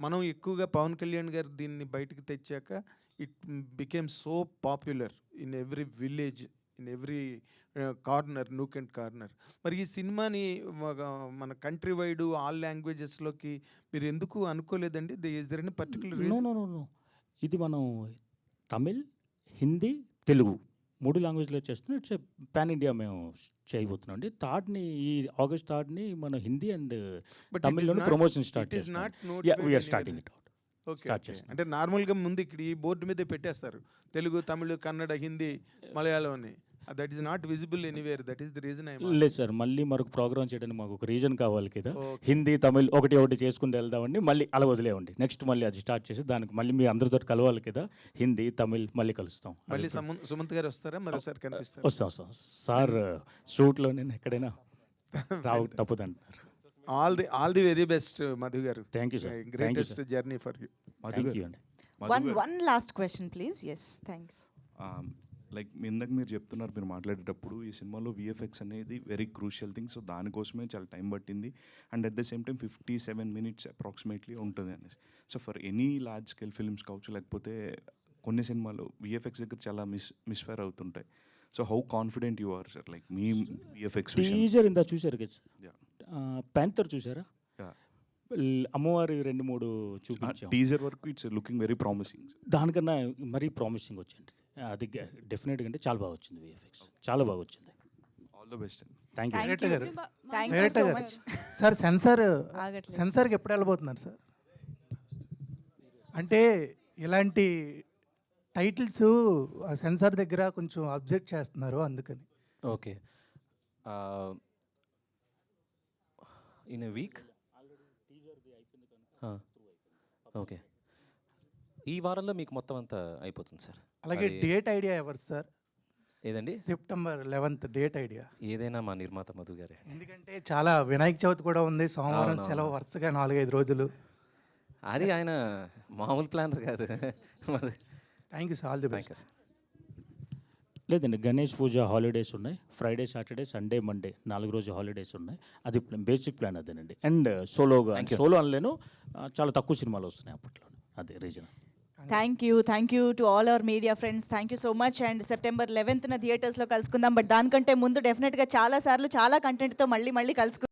K: మనం ఎక్కువగా పవన్ కళ్యాణ్ గారు దీన్ని బయటకు తెచ్చాక it became so popular in every village, in every corner, nook and corner. మరి ఈ సినిమాని మన కంట్రీ వైడ్ ఆల్ లాంగ్వేజెస్లోకి మీరు ఎందుకు అనుకోలేదండి? Is there any particular reason?
I: No, ఇది మనం తమిళ్, హిందీ, తెలుగు 3 లాంగ్వేజ్లో చేస్తున్నాం. ఇట్స్ పాన్ ఇండియా మేము చేయబోతున్నాం అండి. ఈ August 3 మన హిందీ అండ్ తమిళ్లో ప్రమోషన్ స్టార్ట్ చేస్తున్నాం. We're starting it out.
K: Okay. అంటే నార్మల్గా ముందు ఇక్కడ ఈ బోర్డు మీదే పెట్టేస్తారు తెలుగు, తమిళ్, కన్నడ, హిందీ, మలయాళం అని. That is not visible anywhere. That is the reason.
I: లేదు సార్, మళ్ళీ మరొక ప్రోగ్రామ్ చేయడానికి మాకు ఒక రీజన్ కావాలి కదా. హిందీ, తమిళ్ ఒకటి చేసుకుని వెళ్దామండి, మళ్ళీ అలా వదిలేవండి. నెక్స్ట్ మళ్ళీ అది స్టార్ట్ చేసి దానికి మళ్ళీ మీ అందరితో కలవాలి కదా. హిందీ, తమిళ్ మళ్ళీ కలుస్తాం.
K: మళ్ళీ సుమంత్ గారు వస్తారా? మరోసారి కనిపిస్తారు.
I: వస్తాం సార్. షూట్లో నేను ఎక్కడైనా తప్పదంటున్నారు.
K: All the very best Madhu garu.
I: Thank you sir.
K: Greatest journey for you.
I: Thank you అండి.
A: One last question, please. Yes, thanks.
T: Like ఇందాక మీరు చెప్తున్నారు, మీరు మాట్లాడేటప్పుడు ఈ సినిమాలో విఎఫ్ఎక్స్ అనేది వెరీ క్రూషియల్ థింగ్. సో దానికోసమే చాలా టైం పట్టింది. And at the same time 57 minutes approximately ఉంటుంది అనేసి. So for any large scale films కావచ్చు, లేకపోతే కొన్ని సినిమాలు విఎఫ్ఎక్స్ దగ్గర చాలా మిస్ఫైర్ అవుతుంటాయి. So how confident you are sir, like మీ విఎఫ్ఎక్స్?
I: టీజర్ ఇందా చూశారు కదా సార్, ప్యాంథర్ చూసారా? అమ్మవారి 2-3 చూపించాం.
T: టీజర్ వరకు ఇట్స్ లుకింగ్ వెరీ ప్రామిసింగ్.
I: దానికన్నా మరీ ప్రామిసింగ్ వచ్చింది. అది డెఫినెట్గా అంటే చాలా బాగా వచ్చింది. విఎఫ్ఎక్స్ చాలా బాగా వచ్చింది.
T: ఆల్ ద బెస్ట్ అండి.
I: Thank you.
A: Thank you so much.
U: Sir సెన్సార్కి ఎప్పుడు వెళ్ళబోతున్నారు సార్? అంటే ఇలాంటి టైటిల్స్ సెన్సార్ దగ్గర కొంచెం అబ్జెక్ట్ చేస్తున్నారు, అందుకని.
J: Okay, in a week. Okay, ఈ వారంలో మీకు మొత్తం అంతా అయిపోతుంది సార్.
U: అలాగే డేట్ ఐడియా ఎవరు సార్?
J: ఏదండి?
U: September 11th date idea.
J: ఏదైనా మా నిర్మాత మధు గారే.
U: ఎందుకంటే చాలా వినాయక చవితి కూడా ఉంది, సోమవారం సెలవు వరుసగా 4-5 రోజులు.
J: అది ఆయన మామూలు ప్లానర్ కాదు.
U: Thank you sir. All the best.
I: లేదండి, గణేష్ పూజ హాలిడేస్ ఉన్నాయి. ఫ్రైడే, సాటర్డే, సండే, మండే 4 రోజు హాలిడేస్ ఉన్నాయి. అది బేసిక్ ప్లాన్ అదేనండి. అండ్ సోలో అనలేను, చాలా తక్కువ సినిమాలు వస్తున్నాయి అప్పట్లో. అదే reason.
A: Thank you to all our media friends. Thank you so much. And September 11th థియేటర్స్లో కలుసుకుందాం. బట్ దానికంటే ముందు డెఫినెట్గా చాలా సార్లు చాలా కంటెంట్తో మళ్ళీ కలుసుకుందాం.